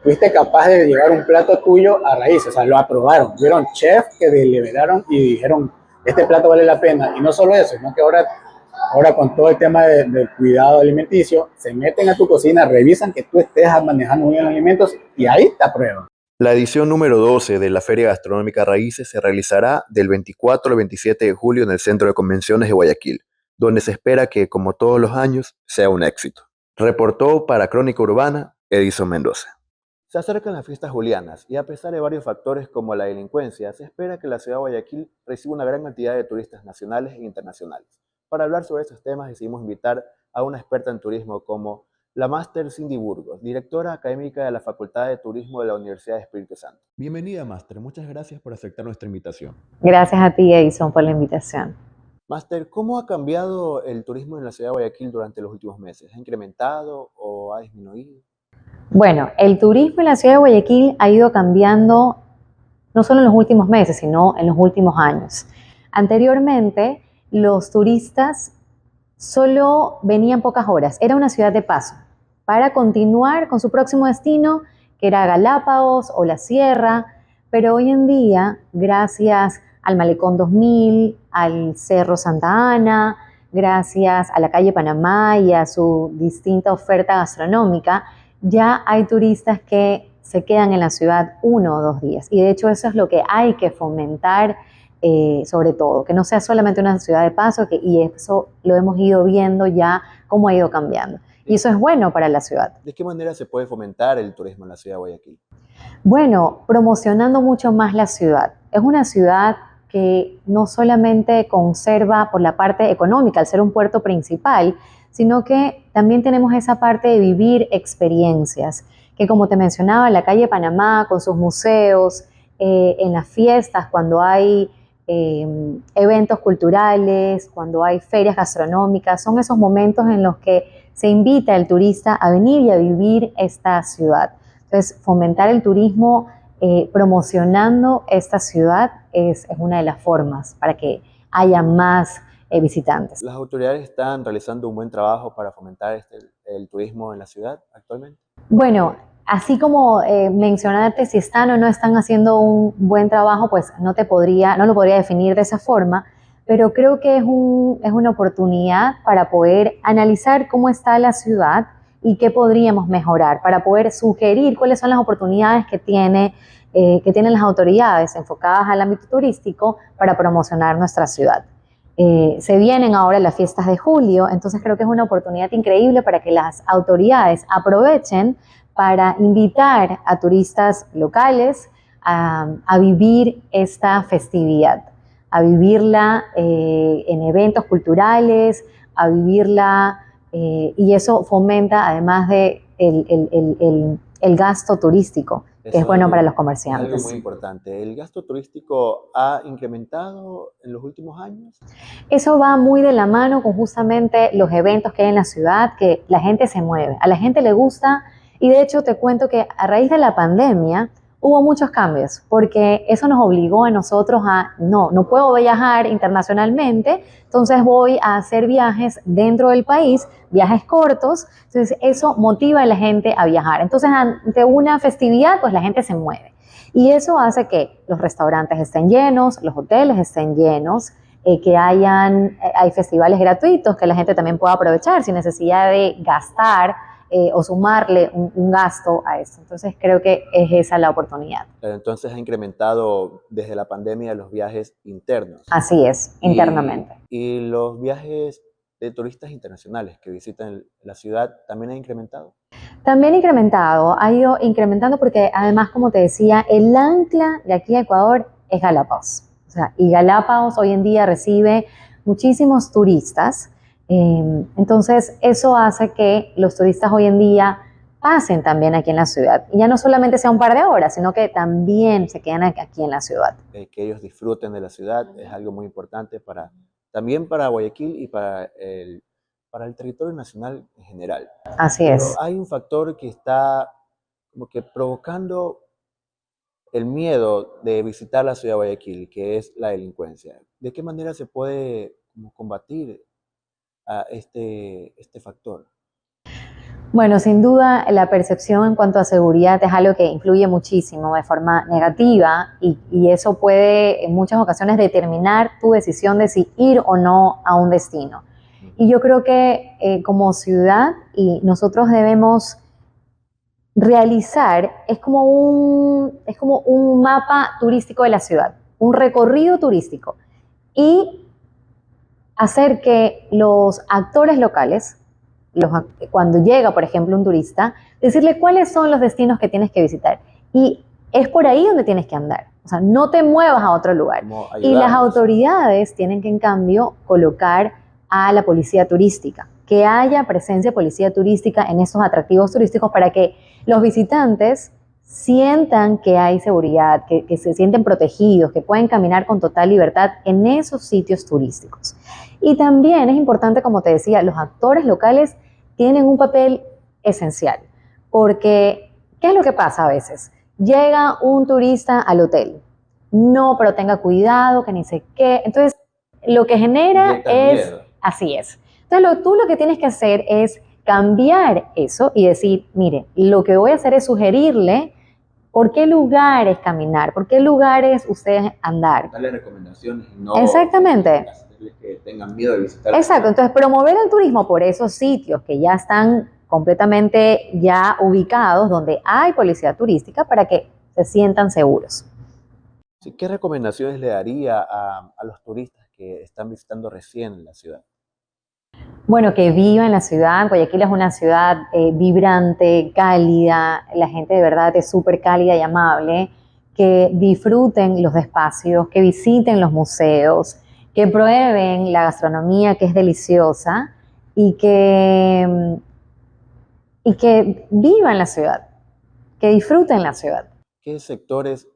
S21: fuiste capaz de llevar un plato tuyo a Raíces, o sea, lo aprobaron. Vieron chefs que deliberaron y dijeron, este plato vale la pena. Y no solo eso, sino que ahora con todo el tema del cuidado alimenticio, se meten a tu cocina, revisan que tú estés manejando muy bien los alimentos y ahí te aprueban.
S2: La edición número 12 de la Feria Gastronómica Raíces se realizará del 24 al 27 de julio en el Centro de Convenciones de Guayaquil, donde se espera que, como todos los años, sea un éxito. Reportó para Crónica Urbana, Edison Mendoza. Se acercan las fiestas julianas y a pesar de varios factores como la delincuencia, se espera que la ciudad de Guayaquil reciba una gran cantidad de turistas nacionales e internacionales. Para hablar sobre estos temas decidimos invitar a una experta en turismo como la máster Cindy Burgos, directora académica de la Facultad de Turismo de la Universidad de Espíritu Santo. Bienvenida, máster. Muchas gracias por aceptar nuestra invitación.
S22: Gracias a ti, Edison, por la invitación.
S2: Máster, ¿cómo ha cambiado el turismo en la ciudad de Guayaquil durante los últimos meses? ¿Ha incrementado o ha disminuido?
S22: Bueno, el turismo en la ciudad de Guayaquil ha ido cambiando no solo en los últimos meses, sino en los últimos años. Anteriormente, los turistas solo venían pocas horas, era una ciudad de paso, para continuar con su próximo destino, que era Galápagos o la Sierra, pero hoy en día, gracias al Malecón 2000, al Cerro Santa Ana, gracias a la calle Panamá y a su distinta oferta gastronómica, ya hay turistas que se quedan en la ciudad 1 o 2 días. Y de hecho eso es lo que hay que fomentar, sobre todo, que no sea solamente una ciudad de paso, y eso lo hemos ido viendo ya cómo ha ido cambiando. Y eso es bueno para la ciudad.
S2: ¿De qué manera se puede fomentar el turismo en la ciudad de Guayaquil?
S22: Bueno, promocionando mucho más la ciudad. Es una ciudad que no solamente conserva por la parte económica, al ser un puerto principal, sino que también tenemos esa parte de vivir experiencias, que como te mencionaba, la calle Panamá con sus museos, en las fiestas, cuando hay eventos culturales, cuando hay ferias gastronómicas, son esos momentos en los que se invita al turista a venir y a vivir esta ciudad. Entonces, fomentar el turismo promocionando esta ciudad es una de las formas para que haya más visitantes.
S2: ¿Las autoridades están realizando un buen trabajo para fomentar el turismo en la ciudad actualmente?
S22: Bueno, así como mencionarte si están o no están haciendo un buen trabajo, pues no lo podría definir de esa forma, pero creo que es una oportunidad para poder analizar cómo está la ciudad y qué podríamos mejorar, para poder sugerir cuáles son las oportunidades que tienen las autoridades enfocadas al ámbito turístico para promocionar nuestra ciudad. Se vienen ahora las fiestas de julio, entonces creo que es una oportunidad increíble para que las autoridades aprovechen para invitar a turistas locales a vivir esta festividad, a vivirla en eventos culturales, a vivirla, y eso fomenta además de el gasto turístico, que es bueno para los comerciantes.
S2: Es algo muy importante. ¿El gasto turístico ha incrementado en los últimos años?
S22: Eso va muy de la mano con justamente los eventos que hay en la ciudad, que la gente se mueve, a la gente le gusta, y de hecho te cuento que a raíz de la pandemia hubo muchos cambios, porque eso nos obligó a nosotros no puedo viajar internacionalmente, entonces voy a hacer viajes dentro del país, viajes cortos, entonces eso motiva a la gente a viajar. Entonces ante una festividad, pues la gente se mueve. Y eso hace que los restaurantes estén llenos, los hoteles estén llenos, que hay festivales gratuitos que la gente también pueda aprovechar sin necesidad de gastar o sumarle un gasto a eso. Entonces creo que es esa la oportunidad.
S2: Pero entonces ha incrementado desde la pandemia los viajes internos.
S22: Así es, internamente.
S2: ¿Y los viajes de turistas internacionales que visitan la ciudad también ha incrementado?
S22: También ha ido incrementando porque además, como te decía, el ancla de aquí a Ecuador es Galápagos. O sea, y Galápagos hoy en día recibe muchísimos turistas. Entonces eso hace que los turistas hoy en día pasen también aquí en la ciudad. Y ya no solamente sea un par de horas, sino que también se quedan aquí en la ciudad.
S2: Que ellos disfruten de la ciudad es algo muy importante también para Guayaquil y para el territorio nacional en general.
S22: Así es.
S2: Pero hay un factor que está como que provocando el miedo de visitar la ciudad de Guayaquil, que es la delincuencia. ¿De qué manera se puede combatir a este factor?
S22: Bueno, sin duda la percepción en cuanto a seguridad es algo que influye muchísimo de forma negativa y eso puede en muchas ocasiones determinar tu decisión de si ir o no a un destino. Y yo creo que como ciudad y nosotros debemos realizar, es como un mapa turístico de la ciudad, un recorrido turístico y hacer que los actores locales, cuando llega, por ejemplo, un turista, decirle cuáles son los destinos que tienes que visitar. Y es por ahí donde tienes que andar. O sea, no te muevas a otro lugar. Y las autoridades tienen que, en cambio, colocar a la policía turística, que haya presencia de policía turística en esos atractivos turísticos para que los visitantes sientan que hay seguridad, que se sienten protegidos, que pueden caminar con total libertad en esos sitios turísticos. Y también es importante, como te decía, los actores locales tienen un papel esencial, porque ¿qué es lo que pasa a veces? Llega un turista al hotel, no, pero tenga cuidado, que ni sé qué, entonces lo que genera es, así es. Entonces tú lo que tienes que hacer es cambiar eso y decir, mire, lo que voy a hacer es sugerirle por qué lugares caminar, por qué lugares ustedes andar.
S2: Darle recomendaciones, no
S22: exactamente.
S2: posible que tengan miedo de visitar.
S22: Exacto, entonces promover el turismo por esos sitios que ya están completamente ya ubicados, donde hay policía turística, para que se sientan seguros.
S2: Sí, ¿qué recomendaciones le daría a los turistas que están visitando recién la ciudad?
S22: Bueno, que viva en la ciudad. Guayaquil es una ciudad vibrante, cálida, la gente de verdad es súper cálida y amable, que disfruten los espacios, que visiten los museos, que prueben la gastronomía que es deliciosa y que vivan la ciudad, que disfruten la ciudad.
S2: ¿Qué sectores,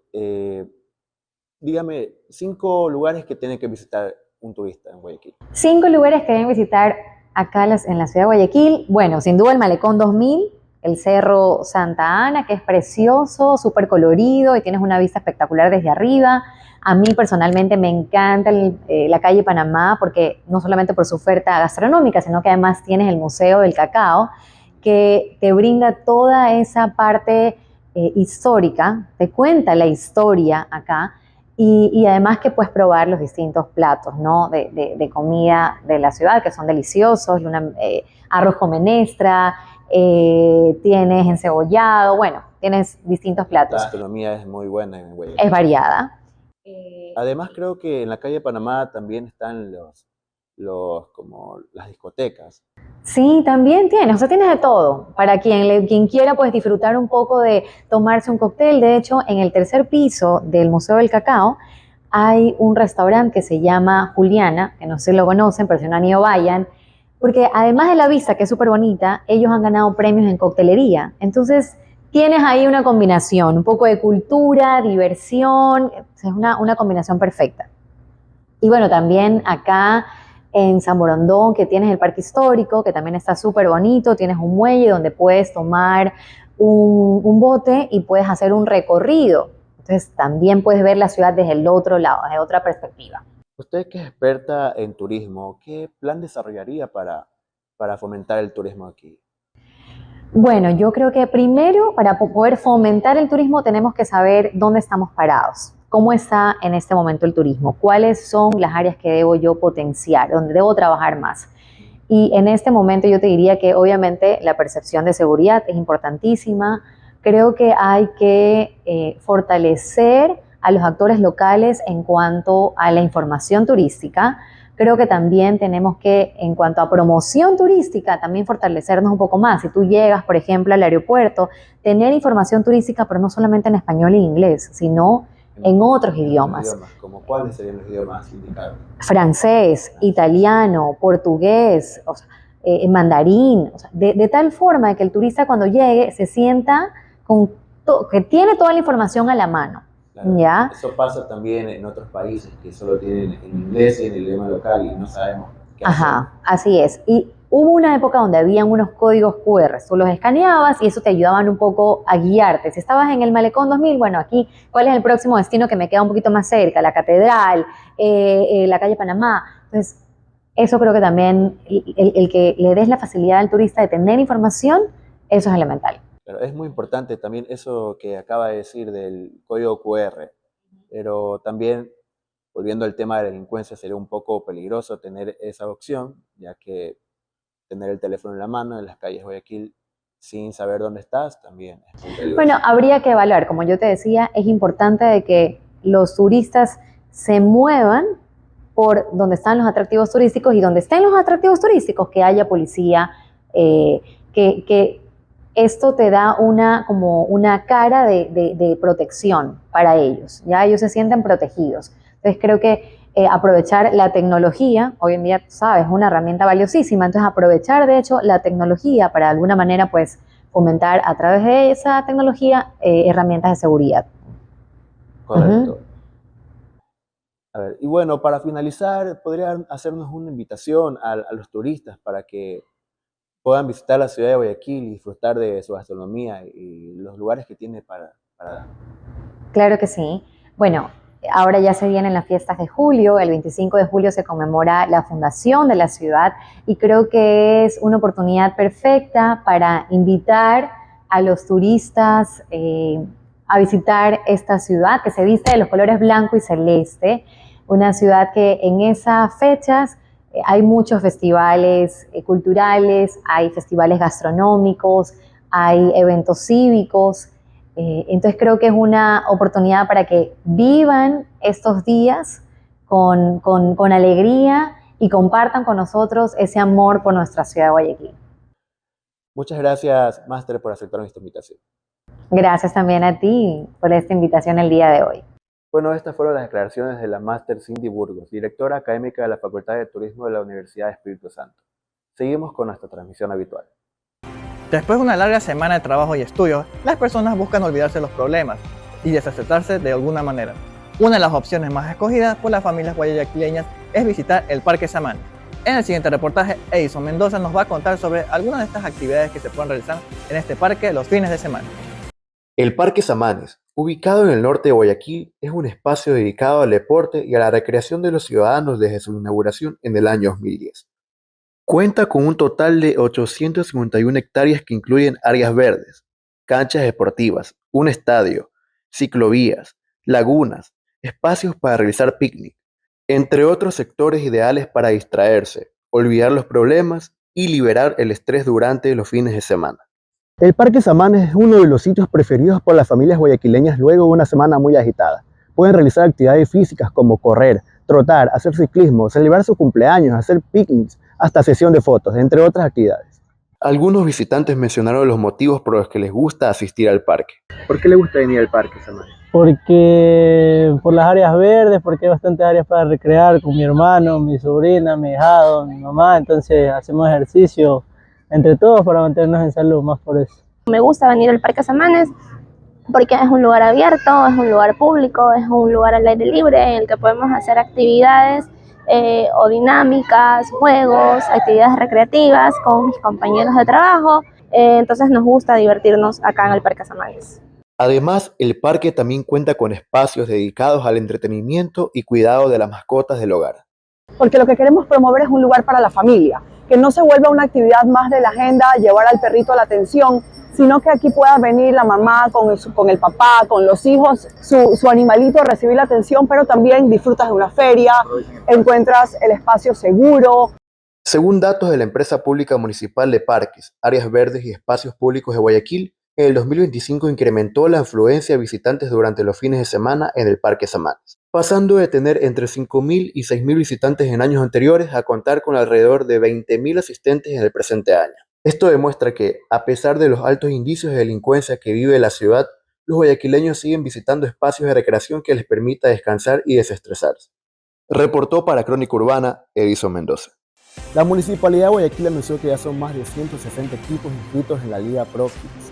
S2: dígame, 5 lugares que tiene que visitar un turista en Guayaquil?
S22: 5 lugares que deben visitar acá en la ciudad de Guayaquil. Bueno, sin duda el Malecón 2000, el Cerro Santa Ana, que es precioso, súper colorido y tienes una vista espectacular desde arriba. A mí personalmente me encanta la calle Panamá, porque no solamente por su oferta gastronómica, sino que además tienes el Museo del Cacao, que te brinda toda esa parte histórica, te cuenta la historia acá. Y además que puedes probar los distintos platos, ¿no? de comida de la ciudad, que son deliciosos, arroz con menestra, tienes encebollado, bueno, tienes distintos platos.
S2: La gastronomía es muy buena en Guayaquil.
S22: Es variada.
S2: Además creo que en la calle Panamá también están como las discotecas.
S22: Sí, también tienes, o sea, tienes de todo. Para quien quiera, pues disfrutar un poco de tomarse un cóctel. De hecho, en el tercer piso del Museo del Cacao hay un restaurante que se llama Juliana, que no sé si lo conocen, pero si no han ido, vayan, porque además de la vista, que es súper bonita, ellos han ganado premios en coctelería. Entonces, tienes ahí una combinación, un poco de cultura, diversión, es una combinación perfecta. Y bueno, también acá en San Borondón, que tienes el parque histórico, que también está súper bonito, tienes un muelle donde puedes tomar un bote y puedes hacer un recorrido. Entonces también puedes ver la ciudad desde el otro lado, desde otra perspectiva.
S2: Usted que es experta en turismo, ¿qué plan desarrollaría para fomentar el turismo aquí?
S22: Bueno, yo creo que primero, para poder fomentar el turismo, tenemos que saber dónde estamos parados. ¿Cómo está en este momento el turismo? ¿Cuáles son las áreas que debo yo potenciar, donde debo trabajar más? Y en este momento yo te diría que obviamente la percepción de seguridad es importantísima. Creo que hay que fortalecer a los actores locales en cuanto a la información turística. Creo que también tenemos que, en cuanto a promoción turística, también fortalecernos un poco más. Si tú llegas, por ejemplo, al aeropuerto, tener información turística, pero no solamente en español e inglés, sino en otros idiomas.
S2: ¿Como cuáles serían los idiomas indicados?
S22: Francés, italiano, portugués, o sea, mandarín, o sea, de tal forma que el turista cuando llegue se sienta que tiene toda la información a la mano.
S2: Claro.
S22: ¿Ya?
S2: Eso pasa también en otros países que solo tienen en inglés y en el idioma local y no sabemos qué hacer.
S22: Ajá, así es. Y hubo una época donde habían unos códigos QR, tú los escaneabas y eso te ayudaban un poco a guiarte. Si estabas en el Malecón 2000, bueno, aquí, ¿cuál es el próximo destino que me queda un poquito más cerca? La Catedral, la calle Panamá. Entonces, eso creo que también, el que le des la facilidad al turista de tener información, eso es elemental.
S2: Pero es muy importante también eso que acaba de decir del código QR, pero también, volviendo al tema de la delincuencia, sería un poco peligroso tener esa opción, ya que tener el teléfono en la mano en las calles de Guayaquil sin saber dónde estás también es muy peligroso.
S22: Bueno, habría que evaluar, como yo te decía, es importante de que los turistas se muevan por donde están los atractivos turísticos y donde estén los atractivos turísticos que haya policía, que esto te da como una cara de protección para ellos, ya ellos se sienten protegidos. Entonces creo que aprovechar la tecnología, hoy en día, sabes, es una herramienta valiosísima, entonces aprovechar de hecho la tecnología para de alguna manera pues fomentar a través de esa tecnología herramientas de seguridad.
S2: Correcto. A ver, y bueno, para finalizar, ¿podrían hacernos una invitación a los turistas para que puedan visitar la ciudad de Guayaquil y disfrutar de su gastronomía y los lugares que tiene para dar?
S22: Claro que sí. Bueno, ahora ya se vienen las fiestas de julio, el 25 de julio se conmemora la fundación de la ciudad y creo que es una oportunidad perfecta para invitar a los turistas a visitar esta ciudad que se viste de los colores blanco y celeste. Una ciudad que en esas fechas hay muchos festivales culturales, hay festivales gastronómicos, hay eventos cívicos. Entonces creo que es una oportunidad para que vivan estos días con alegría y compartan con nosotros ese amor por nuestra ciudad de Guayaquil.
S2: Muchas gracias, Máster, por aceptar nuestra invitación.
S22: Gracias también a ti por esta invitación el día de hoy.
S2: Bueno, estas fueron las declaraciones de la Máster Cindy Burgos, directora académica de la Facultad de Turismo de la Universidad de Espíritu Santo. Seguimos con nuestra transmisión habitual.
S4: Después de una larga semana de trabajo y estudios, las personas buscan olvidarse de los problemas y desestresarse de alguna manera. Una de las opciones más escogidas por las familias guayaquileñas es visitar el Parque Samanes. En el siguiente reportaje, Edison Mendoza nos va a contar sobre algunas de estas actividades que se pueden realizar en este parque los fines de semana.
S2: El Parque Samanes, ubicado en el norte de Guayaquil, es un espacio dedicado al deporte y a la recreación de los ciudadanos desde su inauguración en el año 2010. Cuenta con un total de 851 hectáreas que incluyen áreas verdes, canchas deportivas, un estadio, ciclovías, lagunas, espacios para realizar picnic, entre otros sectores ideales para distraerse, olvidar los problemas y liberar el estrés durante los fines de semana.
S5: El Parque Samanes es uno de los sitios preferidos por las familias guayaquileñas luego de una semana muy agitada. Pueden realizar actividades físicas como correr, trotar, hacer ciclismo, celebrar sus cumpleaños, hacer picnics, hasta sesión de fotos, entre otras actividades.
S2: Algunos visitantes mencionaron los motivos por los que les gusta asistir al parque.
S5: ¿Por qué le gusta venir al Parque Samanes?
S6: Porque por las áreas verdes, porque hay bastantes áreas para recrear con mi hermano, mi sobrina, mi hijado, mi mamá, entonces hacemos ejercicio entre todos para mantenernos en salud, más por eso.
S23: Me gusta venir al Parque Samanes porque es un lugar abierto, es un lugar público, es un lugar al aire libre en el que podemos hacer actividades o dinámicas, juegos, actividades recreativas con mis compañeros de trabajo, entonces nos gusta divertirnos acá en el Parque Samanes.
S2: Además, el parque también cuenta con espacios dedicados al entretenimiento y cuidado de las mascotas del hogar.
S24: Porque lo que queremos promover es un lugar para la familia, que no se vuelva una actividad más de la agenda, llevar al perrito a la atención, sino que aquí pueda venir la mamá con el papá, con los hijos, su animalito, recibir la atención, pero también disfrutas de una feria, encuentras el espacio seguro.
S2: Según datos de la Empresa Pública Municipal de Parques, Áreas Verdes y Espacios Públicos de Guayaquil, en el 2025 incrementó la afluencia de visitantes durante los fines de semana en el Parque Samanes, pasando de tener entre 5.000 y 6.000 visitantes en años anteriores a contar con alrededor de 20.000 asistentes en el presente año. Esto demuestra que, a pesar de los altos indicios de delincuencia que vive la ciudad, los guayaquileños siguen visitando espacios de recreación que les permita descansar y desestresarse. Reportó para Crónica Urbana, Edison Mendoza.
S5: La Municipalidad de Guayaquil anunció que ya son más de 160 equipos inscritos en la Liga Pro Kids,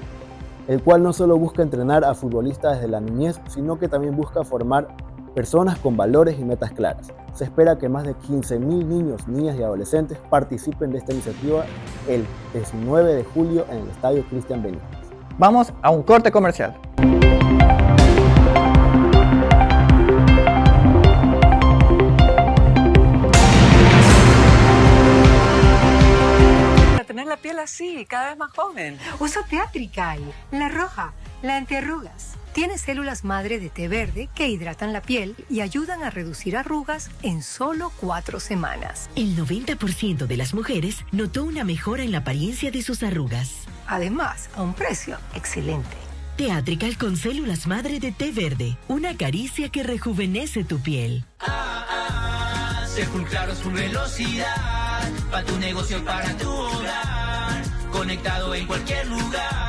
S5: el cual no solo busca entrenar a futbolistas desde la niñez, sino que también busca formar personas con valores y metas claras. Se espera que más de 15.000 niños, niñas y adolescentes participen de esta iniciativa el 19 de julio en el Estadio Cristian Benítez.
S4: Vamos a un corte comercial.
S25: Para tener la piel así, cada vez más joven.
S12: Uso Teatrical, la roja, la antiarrugas. Tiene células madre de té verde que hidratan la piel y ayudan a reducir arrugas en solo 4 semanas.
S10: El 90% de las mujeres notó una mejora en la apariencia de sus arrugas.
S12: Además, a un precio excelente.
S10: Teatrical con células madre de té verde. Una caricia que rejuvenece tu piel.
S14: Ser full claro es full velocidad. Para tu negocio, para tu hogar. Conectado en cualquier lugar.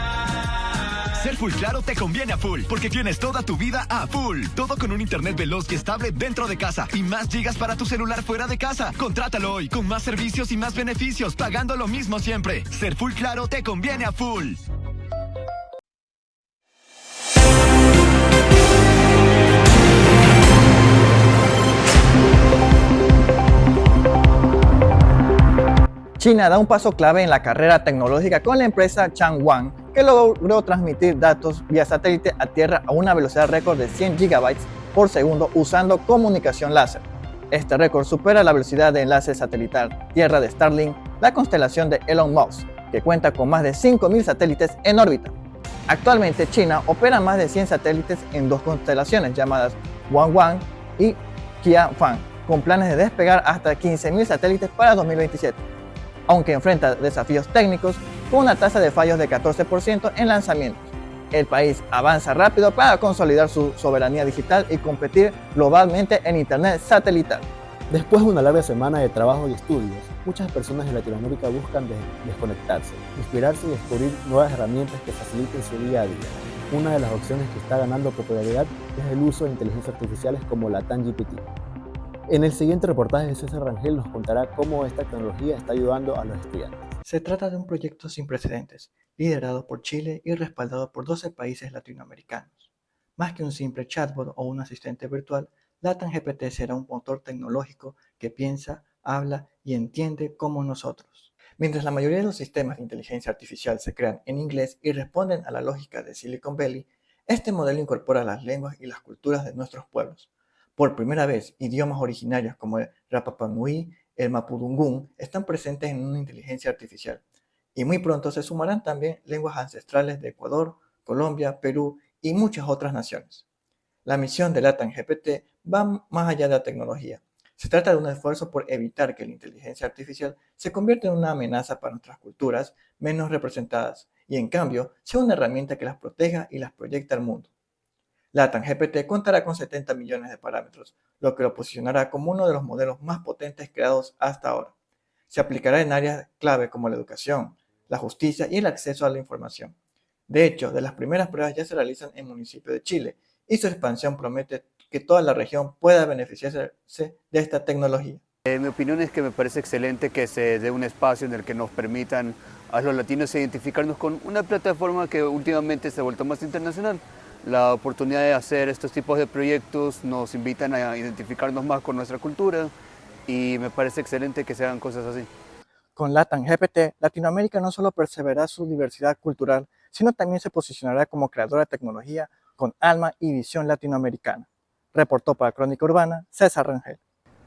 S15: Ser full claro te conviene a full, porque tienes toda tu vida a full. Todo con un internet veloz y estable dentro de casa y más gigas para tu celular fuera de casa. Contrátalo hoy con más servicios y más beneficios, pagando lo mismo siempre. Ser full claro te conviene a full.
S4: China da un paso clave en la carrera tecnológica con la empresa Changwon, que logró transmitir datos vía satélite a tierra a una velocidad récord de 100 GB por segundo usando comunicación láser. Este récord supera la velocidad de enlace satelital tierra de Starlink, la constelación de Elon Musk, que cuenta con más de 5.000 satélites en órbita. Actualmente China opera más de 100 satélites en 2 constelaciones llamadas Huanghuang y Qianfan, con planes de despegar hasta 15.000 satélites para 2027, aunque enfrenta desafíos técnicos con una tasa de fallos de 14% en lanzamientos. El país avanza rápido para consolidar su soberanía digital y competir globalmente en Internet satelital.
S5: Después de una larga semana de trabajo y estudios, muchas personas en Latinoamérica buscan desconectarse, inspirarse y descubrir nuevas herramientas que faciliten su día a día. Una de las opciones que está ganando popularidad es el uso de inteligencias artificiales como la LatanGPT. En el siguiente reportaje, César Rangel nos contará cómo esta tecnología está ayudando a los estudiantes.
S4: Se trata de un proyecto sin precedentes, liderado por Chile y respaldado por 12 países latinoamericanos. Más que un simple chatbot o un asistente virtual, LatanGPT será un motor tecnológico que piensa, habla y entiende como nosotros. Mientras la mayoría de los sistemas de inteligencia artificial se crean en inglés y responden a la lógica de Silicon Valley, este modelo incorpora las lenguas y las culturas de nuestros pueblos. Por primera vez, idiomas originarios como el Rapa Nui, el Mapudungún están presentes en una inteligencia artificial, y muy pronto se sumarán también lenguas ancestrales de Ecuador, Colombia, Perú y muchas otras naciones. La misión de LatanGPT va más allá de la tecnología. Se trata de un esfuerzo por evitar que la inteligencia artificial se convierta en una amenaza para nuestras culturas menos representadas y, en cambio, sea una herramienta que las proteja y las proyecta al mundo. LatanGPT contará con 70 millones de parámetros, lo que lo posicionará como uno de los modelos más potentes creados hasta ahora. Se aplicará en áreas clave como la educación, la justicia y el acceso a la información. De hecho, de las primeras pruebas ya se realizan en municipios de Chile y su expansión promete que toda la región pueda beneficiarse de esta tecnología.
S3: Mi opinión es que me parece excelente que se dé un espacio en el que nos permitan a los latinos identificarnos con una plataforma que últimamente se ha vuelto más internacional. La oportunidad de hacer estos tipos de proyectos nos invitan a identificarnos más con nuestra cultura y me parece excelente que se hagan cosas así.
S4: Con LatanGPT, Latinoamérica no solo perseverará su diversidad cultural, sino también se posicionará como creadora de tecnología con alma y visión latinoamericana. Reportó para Crónica Urbana, César Rangel.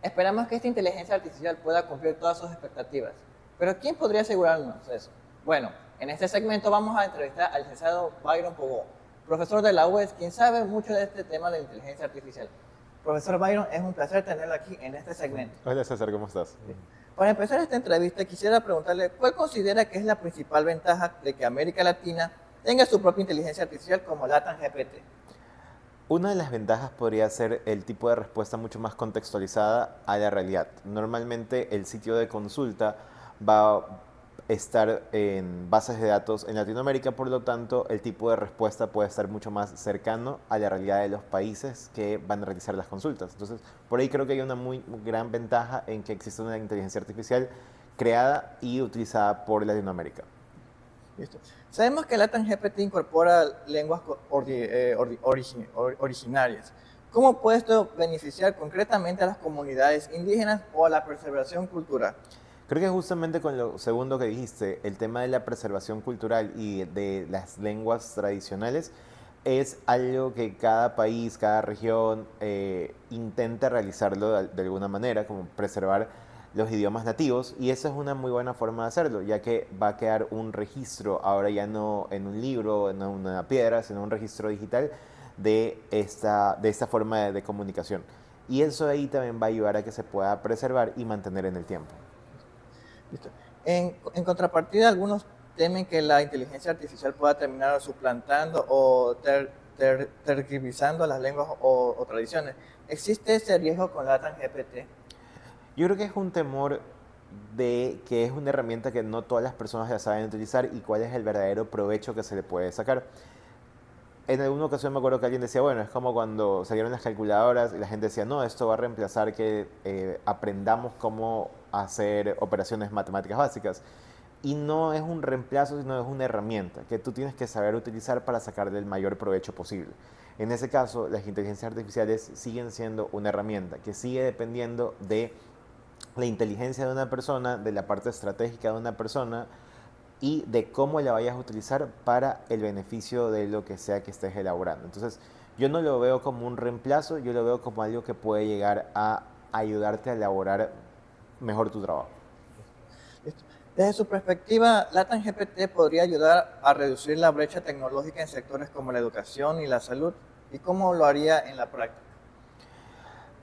S4: Esperamos que esta inteligencia artificial pueda cumplir todas sus expectativas. Pero ¿quién podría asegurarnos eso? Bueno, en este segmento vamos a entrevistar al licenciado Byron Pogó, profesor de la UES, quien sabe mucho de este tema de la inteligencia artificial. Profesor Byron, es un placer tenerlo aquí en este segmento.
S7: Hola César, ¿cómo estás?
S4: Para empezar esta entrevista, quisiera preguntarle cuál considera que es la principal ventaja de que América Latina tenga su propia inteligencia artificial como LatanGPT.
S7: Una de las ventajas podría ser el tipo de respuesta mucho más contextualizada a la realidad. Normalmente el sitio de consulta va a estar en bases de datos en Latinoamérica, por lo tanto el tipo de respuesta puede estar mucho más cercano a la realidad de los países que van a realizar las consultas. Entonces, por ahí creo que hay una muy gran ventaja en que existe una inteligencia artificial creada y utilizada por Latinoamérica.
S4: Listo. Sabemos que LatanGPT incorpora lenguas originarias. ¿Cómo puede esto beneficiar concretamente a las comunidades indígenas o a la preservación cultural?
S7: Creo que justamente con lo segundo que dijiste, el tema de la preservación cultural y de las lenguas tradicionales es algo que cada país, cada región intenta realizarlo de alguna manera, como preservar los idiomas nativos, y esa es una muy buena forma de hacerlo, ya que va a quedar un registro, ahora ya no en un libro, no en una piedra, sino un registro digital de esta forma de comunicación. Y eso ahí también va a ayudar a que se pueda preservar y mantener en el tiempo.
S4: Listo. En contrapartida, algunos temen que la inteligencia artificial pueda terminar suplantando o tergiversando las lenguas o tradiciones. ¿Existe ese riesgo con LatanGPT?
S7: Yo creo que es un temor de que es una herramienta que no todas las personas ya saben utilizar y cuál es el verdadero provecho que se le puede sacar. En alguna ocasión me acuerdo que alguien decía, bueno, es como cuando salieron las calculadoras y la gente decía, no, esto va a reemplazar que aprendamos cómo hacer operaciones matemáticas básicas. Y no es un reemplazo, sino es una herramienta que tú tienes que saber utilizar para sacarle el mayor provecho posible. En ese caso, las inteligencias artificiales siguen siendo una herramienta que sigue dependiendo de la inteligencia de una persona, de la parte estratégica de una persona y de cómo la vayas a utilizar para el beneficio de lo que sea que estés elaborando. Entonces, yo no lo veo como un reemplazo, yo lo veo como algo que puede llegar a ayudarte a elaborar mejor tu trabajo.
S4: Desde su perspectiva, LatanGPT podría ayudar a reducir la brecha tecnológica en sectores como la educación y la salud, ¿y cómo lo haría en la práctica?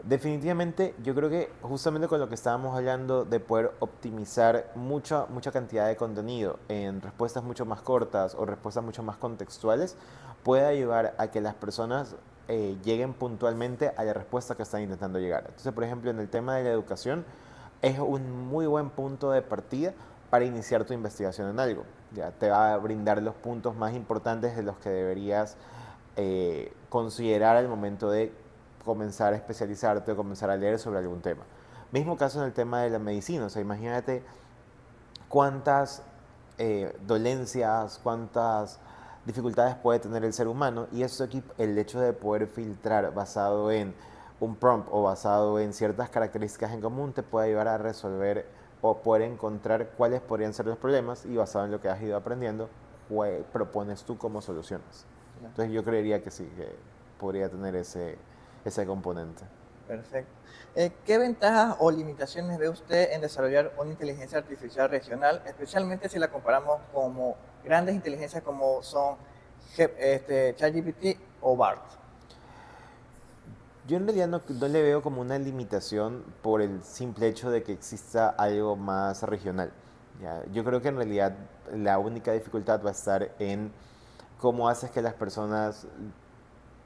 S7: Definitivamente, yo creo que justamente con lo que estábamos hablando de poder optimizar mucha cantidad de contenido en respuestas mucho más cortas o respuestas mucho más contextuales, puede ayudar a que las personas lleguen puntualmente a la respuesta que están intentando llegar. Entonces, por ejemplo, en el tema de la educación, es un muy buen punto de partida para iniciar tu investigación en algo. Ya te va a brindar los puntos más importantes de los que deberías considerar al momento de comenzar a especializarte o comenzar a leer sobre algún tema. Mismo caso en el tema de la medicina, o sea, imagínate cuántas dolencias, cuántas dificultades puede tener el ser humano, y eso aquí, el hecho de poder filtrar basado en un prompt o basado en ciertas características en común te puede ayudar a resolver o poder encontrar cuáles podrían ser los problemas, y basado en lo que has ido aprendiendo, propones tú como soluciones. Entonces yo creería que sí, que podría tener ese componente.
S4: Perfecto. ¿Qué ventajas o limitaciones ve usted en desarrollar una inteligencia artificial regional, especialmente si la comparamos como grandes inteligencias como son ChatGPT o BART?
S7: Yo en realidad no le veo como una limitación por el simple hecho de que exista algo más regional. ¿Ya? Yo creo que en realidad la única dificultad va a estar en cómo haces que las personas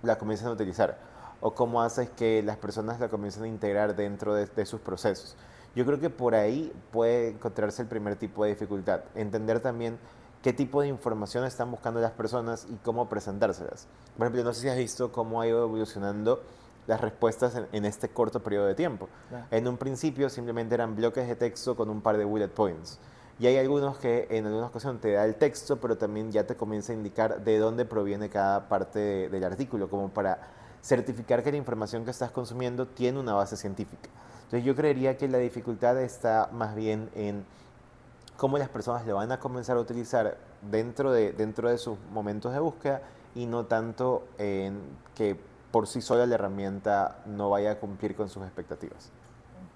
S7: la comiencen a utilizar, o cómo haces que las personas la comiencen a integrar dentro de sus procesos. Yo creo que por ahí puede encontrarse el primer tipo de dificultad. Entender también qué tipo de información están buscando las personas y cómo presentárselas. Por ejemplo, no sé si has visto cómo ha ido evolucionando las respuestas en este corto periodo de tiempo.
S4: Claro.
S7: En un principio simplemente eran bloques de texto con un par de bullet points. Y hay algunos que en algunas ocasiones te da el texto, pero también ya te comienza a indicar de dónde proviene cada parte del artículo, como para certificar que la información que estás consumiendo tiene una base científica. Entonces yo creería que la dificultad está más bien en cómo las personas lo van a comenzar a utilizar dentro de sus momentos de búsqueda, y no tanto en que por sí sola la herramienta no vaya a cumplir con sus expectativas.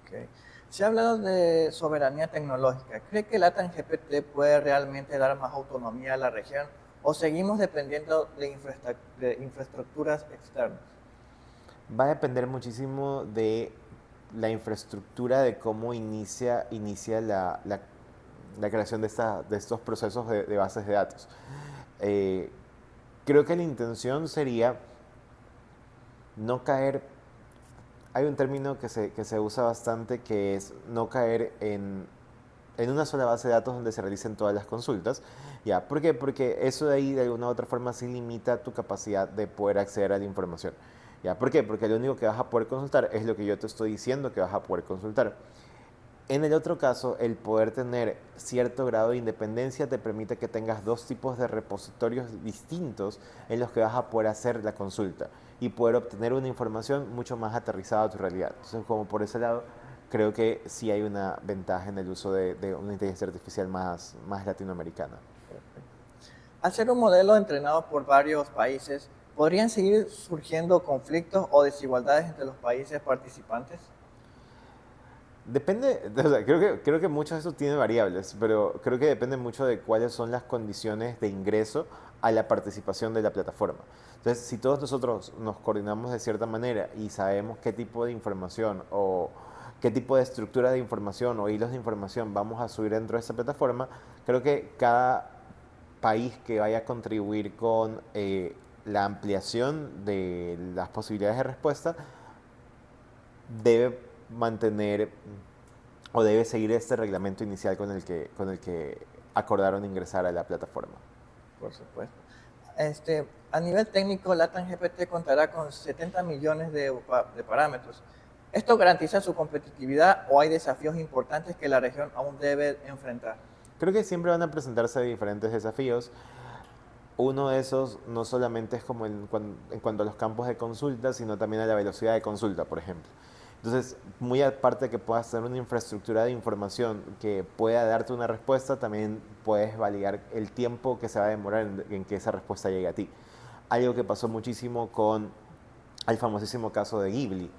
S4: Okay. Se ha hablado de soberanía tecnológica. ¿Cree que LATAM GPT puede realmente dar más autonomía a la región, o seguimos dependiendo de infraestructuras externas?
S7: Va a depender muchísimo de la infraestructura, de cómo inicia la creación de estos procesos de bases de datos. Creo que la intención sería no caer. Hay un término que se usa bastante, que es no caer en una sola base de datos donde se realicen todas las consultas. ¿Ya? ¿Por qué? Porque eso de ahí de alguna u otra forma sí limita tu capacidad de poder acceder a la información. ¿Ya? ¿Por qué? Porque lo único que vas a poder consultar es lo que yo te estoy diciendo que vas a poder consultar. En el otro caso, el poder tener cierto grado de independencia te permite que tengas dos tipos de repositorios distintos en los que vas a poder hacer la consulta y poder obtener una información mucho más aterrizada a tu realidad. Entonces, como por ese lado, creo que sí hay una ventaja en el uso de una inteligencia artificial más latinoamericana.
S4: Al ser un modelo entrenado por varios países, ¿podrían seguir surgiendo conflictos o desigualdades entre los países participantes?
S7: Depende, o sea, creo que mucho de eso tiene variables, pero creo que depende mucho de cuáles son las condiciones de ingreso a la participación de la plataforma. Entonces, si todos nosotros nos coordinamos de cierta manera y sabemos qué tipo de información o qué tipo de estructura de información o hilos de información vamos a subir dentro de esta plataforma, creo que cada país que vaya a contribuir con la ampliación de las posibilidades de respuesta debe mantener o debe seguir este reglamento inicial con el que acordaron ingresar a la plataforma.
S4: Por supuesto. A nivel técnico, LATAM GPT contará con 70 millones de parámetros. ¿Esto garantiza su competitividad o hay desafíos importantes que la región aún debe enfrentar?
S7: Creo que siempre van a presentarse diferentes desafíos. Uno de esos no solamente es como en cuanto a los campos de consulta, sino también a la velocidad de consulta, por ejemplo. Entonces, muy aparte de que puedas tener una infraestructura de información que pueda darte una respuesta, también puedes validar el tiempo que se va a demorar en que esa respuesta llegue a ti. Algo que pasó muchísimo con el famosísimo caso de Ghibli.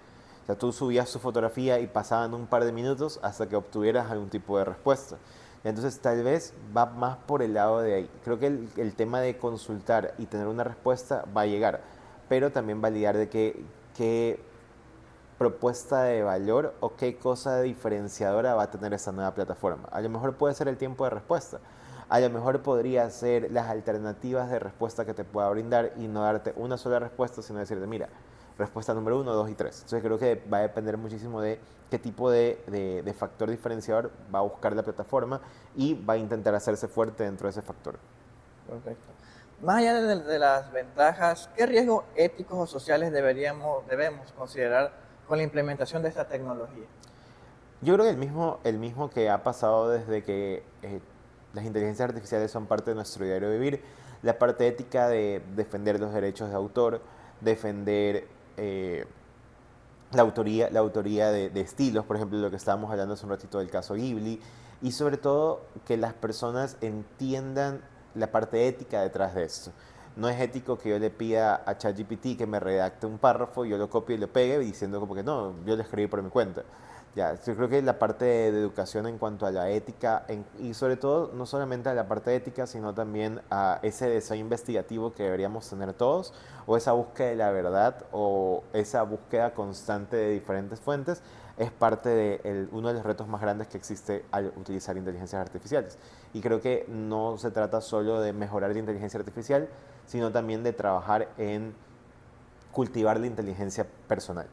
S7: O sea, tú subías tu fotografía y pasaban un par de minutos hasta que obtuvieras algún tipo de respuesta. Entonces, tal vez va más por el lado de ahí. Creo que el tema de consultar y tener una respuesta va a llegar, pero también validar de qué propuesta de valor o qué cosa diferenciadora va a tener esta nueva plataforma. A lo mejor puede ser el tiempo de respuesta. A lo mejor podría ser las alternativas de respuesta que te pueda brindar y no darte una sola respuesta, sino decirte, mira, respuesta número 1, 2 y 3. Entonces creo que va a depender muchísimo de qué tipo de factor diferenciador va a buscar la plataforma y va a intentar hacerse fuerte dentro de ese factor.
S4: Perfecto. Más allá de las ventajas, ¿qué riesgos éticos o sociales debemos considerar con la implementación de esta tecnología?
S7: Yo creo que el mismo que ha pasado desde que las inteligencias artificiales son parte de nuestro diario vivir, la parte ética de defender los derechos de autor, defender la autoría de estilos, por ejemplo, lo que estábamos hablando hace un ratito del caso Ghibli, y sobre todo que las personas entiendan la parte ética detrás de esto. No es ético que yo le pida a ChatGPT que me redacte un párrafo, yo lo copie y lo pegue diciendo como que no, yo lo escribí por mi cuenta. Ya, yo creo que la parte de educación en cuanto a la ética y sobre todo no solamente a la parte ética, sino también a ese deseo investigativo que deberíamos tener todos, o esa búsqueda de la verdad o esa búsqueda constante de diferentes fuentes, es parte de uno de los retos más grandes que existe al utilizar inteligencias artificiales. Y creo que no se trata solo de mejorar la inteligencia artificial, sino también de trabajar en cultivar la inteligencia personal.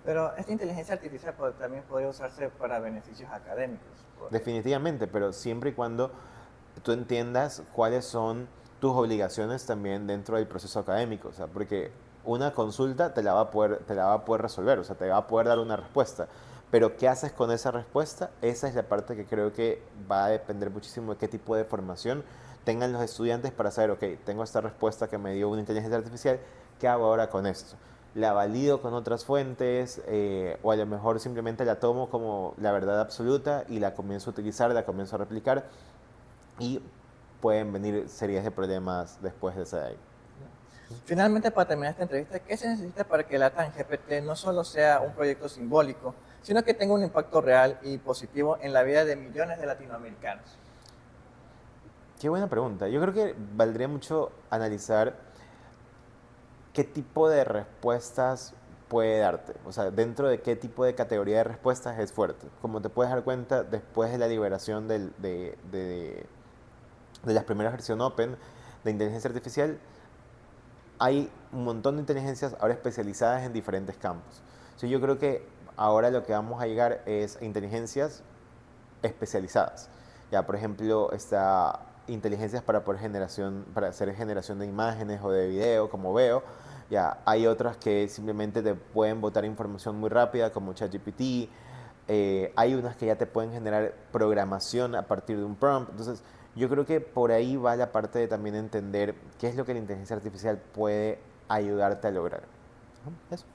S4: Pero esta inteligencia artificial también podría usarse para beneficios académicos.
S7: Definitivamente, pero siempre y cuando tú entiendas cuáles son tus obligaciones también dentro del proceso académico. O sea, porque una consulta te la va a poder resolver, o sea, te va a poder dar una respuesta. Pero ¿qué haces con esa respuesta? Esa es la parte que creo que va a depender muchísimo de qué tipo de formación tengan los estudiantes para saber, ok, tengo esta respuesta que me dio una inteligencia artificial, ¿qué hago ahora con esto? ¿La valido con otras fuentes o a lo mejor simplemente la tomo como la verdad absoluta y la comienzo a utilizar, la comienzo a replicar y pueden venir series de problemas después de ahí?
S4: Finalmente, para terminar esta entrevista, ¿qué se necesita para que LATAM-GPT no solo sea un proyecto simbólico, sino que tenga un impacto real y positivo en la vida de millones de latinoamericanos?
S7: Qué buena pregunta. Yo creo que valdría mucho analizar qué tipo de respuestas puede darte. O sea, dentro de qué tipo de categoría de respuestas es fuerte. Como te puedes dar cuenta, después de la liberación de las primeras versiones Open de inteligencia artificial, hay un montón de inteligencias ahora especializadas en diferentes campos. So, yo creo que ahora lo que vamos a llegar es a inteligencias especializadas. Ya, por ejemplo, está inteligencias para hacer generación de imágenes o de video, como Veo. Ya, hay otras que simplemente te pueden botar información muy rápida, como ChatGPT. Hay unas que ya te pueden generar programación a partir de un prompt. Entonces, yo creo que por ahí va la parte de también entender qué es lo que la inteligencia artificial puede ayudarte a lograr. Eso.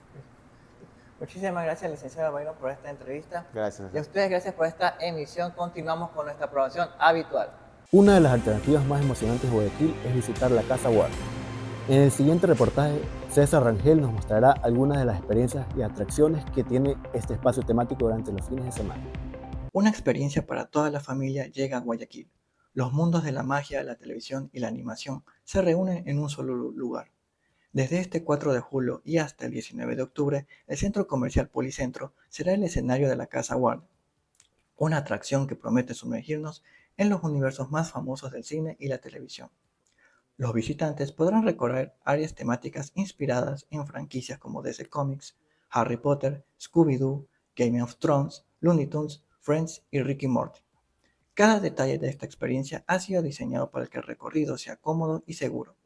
S4: Muchísimas gracias, licenciado Bayno, por esta entrevista.
S7: Gracias.
S4: Y a ustedes, gracias por esta emisión. Continuamos con nuestra programación habitual.
S5: Una de las alternativas más emocionantes de Guayaquil es visitar la Casa Warner. En el siguiente reportaje, César Rangel nos mostrará algunas de las experiencias y atracciones que tiene este espacio temático durante los fines de semana.
S4: Una experiencia para toda la familia llega a Guayaquil. Los mundos de la magia, la televisión y la animación se reúnen en un solo lugar. Desde este 4 de julio y hasta el 19 de octubre, el Centro Comercial Policentro será el escenario de la Casa Warner, una atracción que promete sumergirnos en los universos más famosos del cine y la televisión. Los visitantes podrán recorrer áreas temáticas inspiradas en franquicias como DC Comics, Harry Potter, Scooby-Doo, Game of Thrones, Looney Tunes, Friends y Rick y Morty. Cada detalle de esta experiencia ha sido diseñado para que el recorrido sea cómodo y seguro.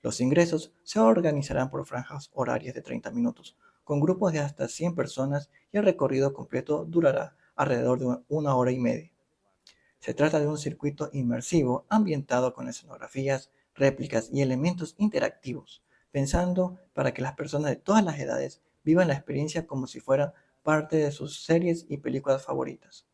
S4: Los ingresos se organizarán por franjas horarias de 30 minutos, con grupos de hasta 100 personas y el recorrido completo durará alrededor de 1 hora y media. Se trata de un circuito inmersivo ambientado con escenografías, réplicas y elementos interactivos, pensando para que las personas de todas las edades vivan la experiencia como si fueran parte de sus series y películas favoritas.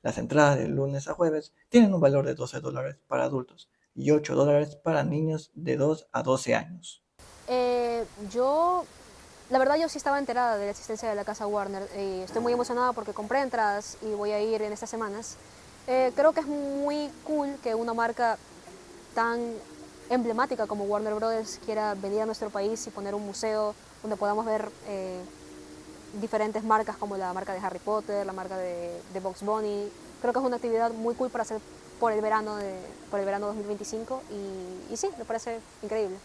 S4: Las entradas de lunes a jueves tienen un valor de $12 para adultos y $8 para niños de 2 a 12 años.
S8: La verdad yo sí estaba enterada de la existencia de la Casa Warner y estoy muy emocionada porque compré entradas y voy a ir en estas semanas. Creo que es muy cool que una marca tan emblemática como Warner Brothers quiera venir a nuestro país y poner un museo donde podamos ver diferentes marcas como la marca de Harry Potter, la marca de Bugs Bunny. Creo que es una actividad muy cool para hacer por el verano 2025 y sí, me parece increíble.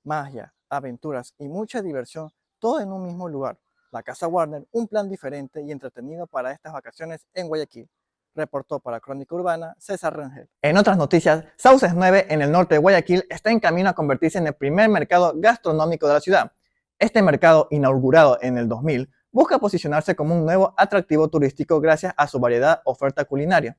S4: Magia, aventuras y mucha diversión, todo en un mismo lugar. La Casa Warner, un plan diferente y entretenido para estas vacaciones en Guayaquil. Reportó para Crónica Urbana César Rangel. En otras noticias, Sauces 9 en el norte de Guayaquil está en camino a convertirse en el primer mercado gastronómico de la ciudad. Este mercado, inaugurado en el 2000, busca posicionarse como un nuevo atractivo turístico gracias a su variedad oferta culinaria.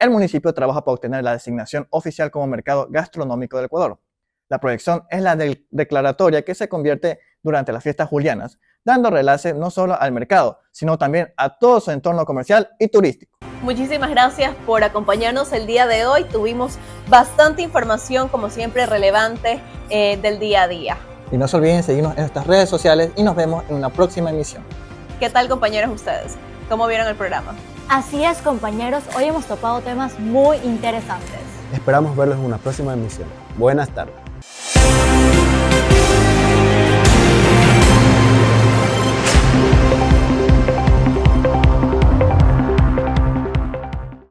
S4: El municipio trabaja para obtener la designación oficial como mercado gastronómico del Ecuador. La proyección es la declaratoria que se convierte durante las fiestas julianas, dando relace no solo al mercado, sino también a todo su entorno comercial y turístico.
S9: Muchísimas gracias por acompañarnos el día de hoy. Tuvimos bastante información, como siempre, relevante del día a día.
S4: Y no se olviden seguirnos en nuestras redes sociales y nos vemos en una próxima emisión.
S9: ¿Qué tal, compañeros, ustedes? ¿Cómo vieron el programa?
S1: Así es, compañeros, hoy hemos topado temas muy interesantes.
S5: Esperamos verlos en una próxima emisión. Buenas tardes.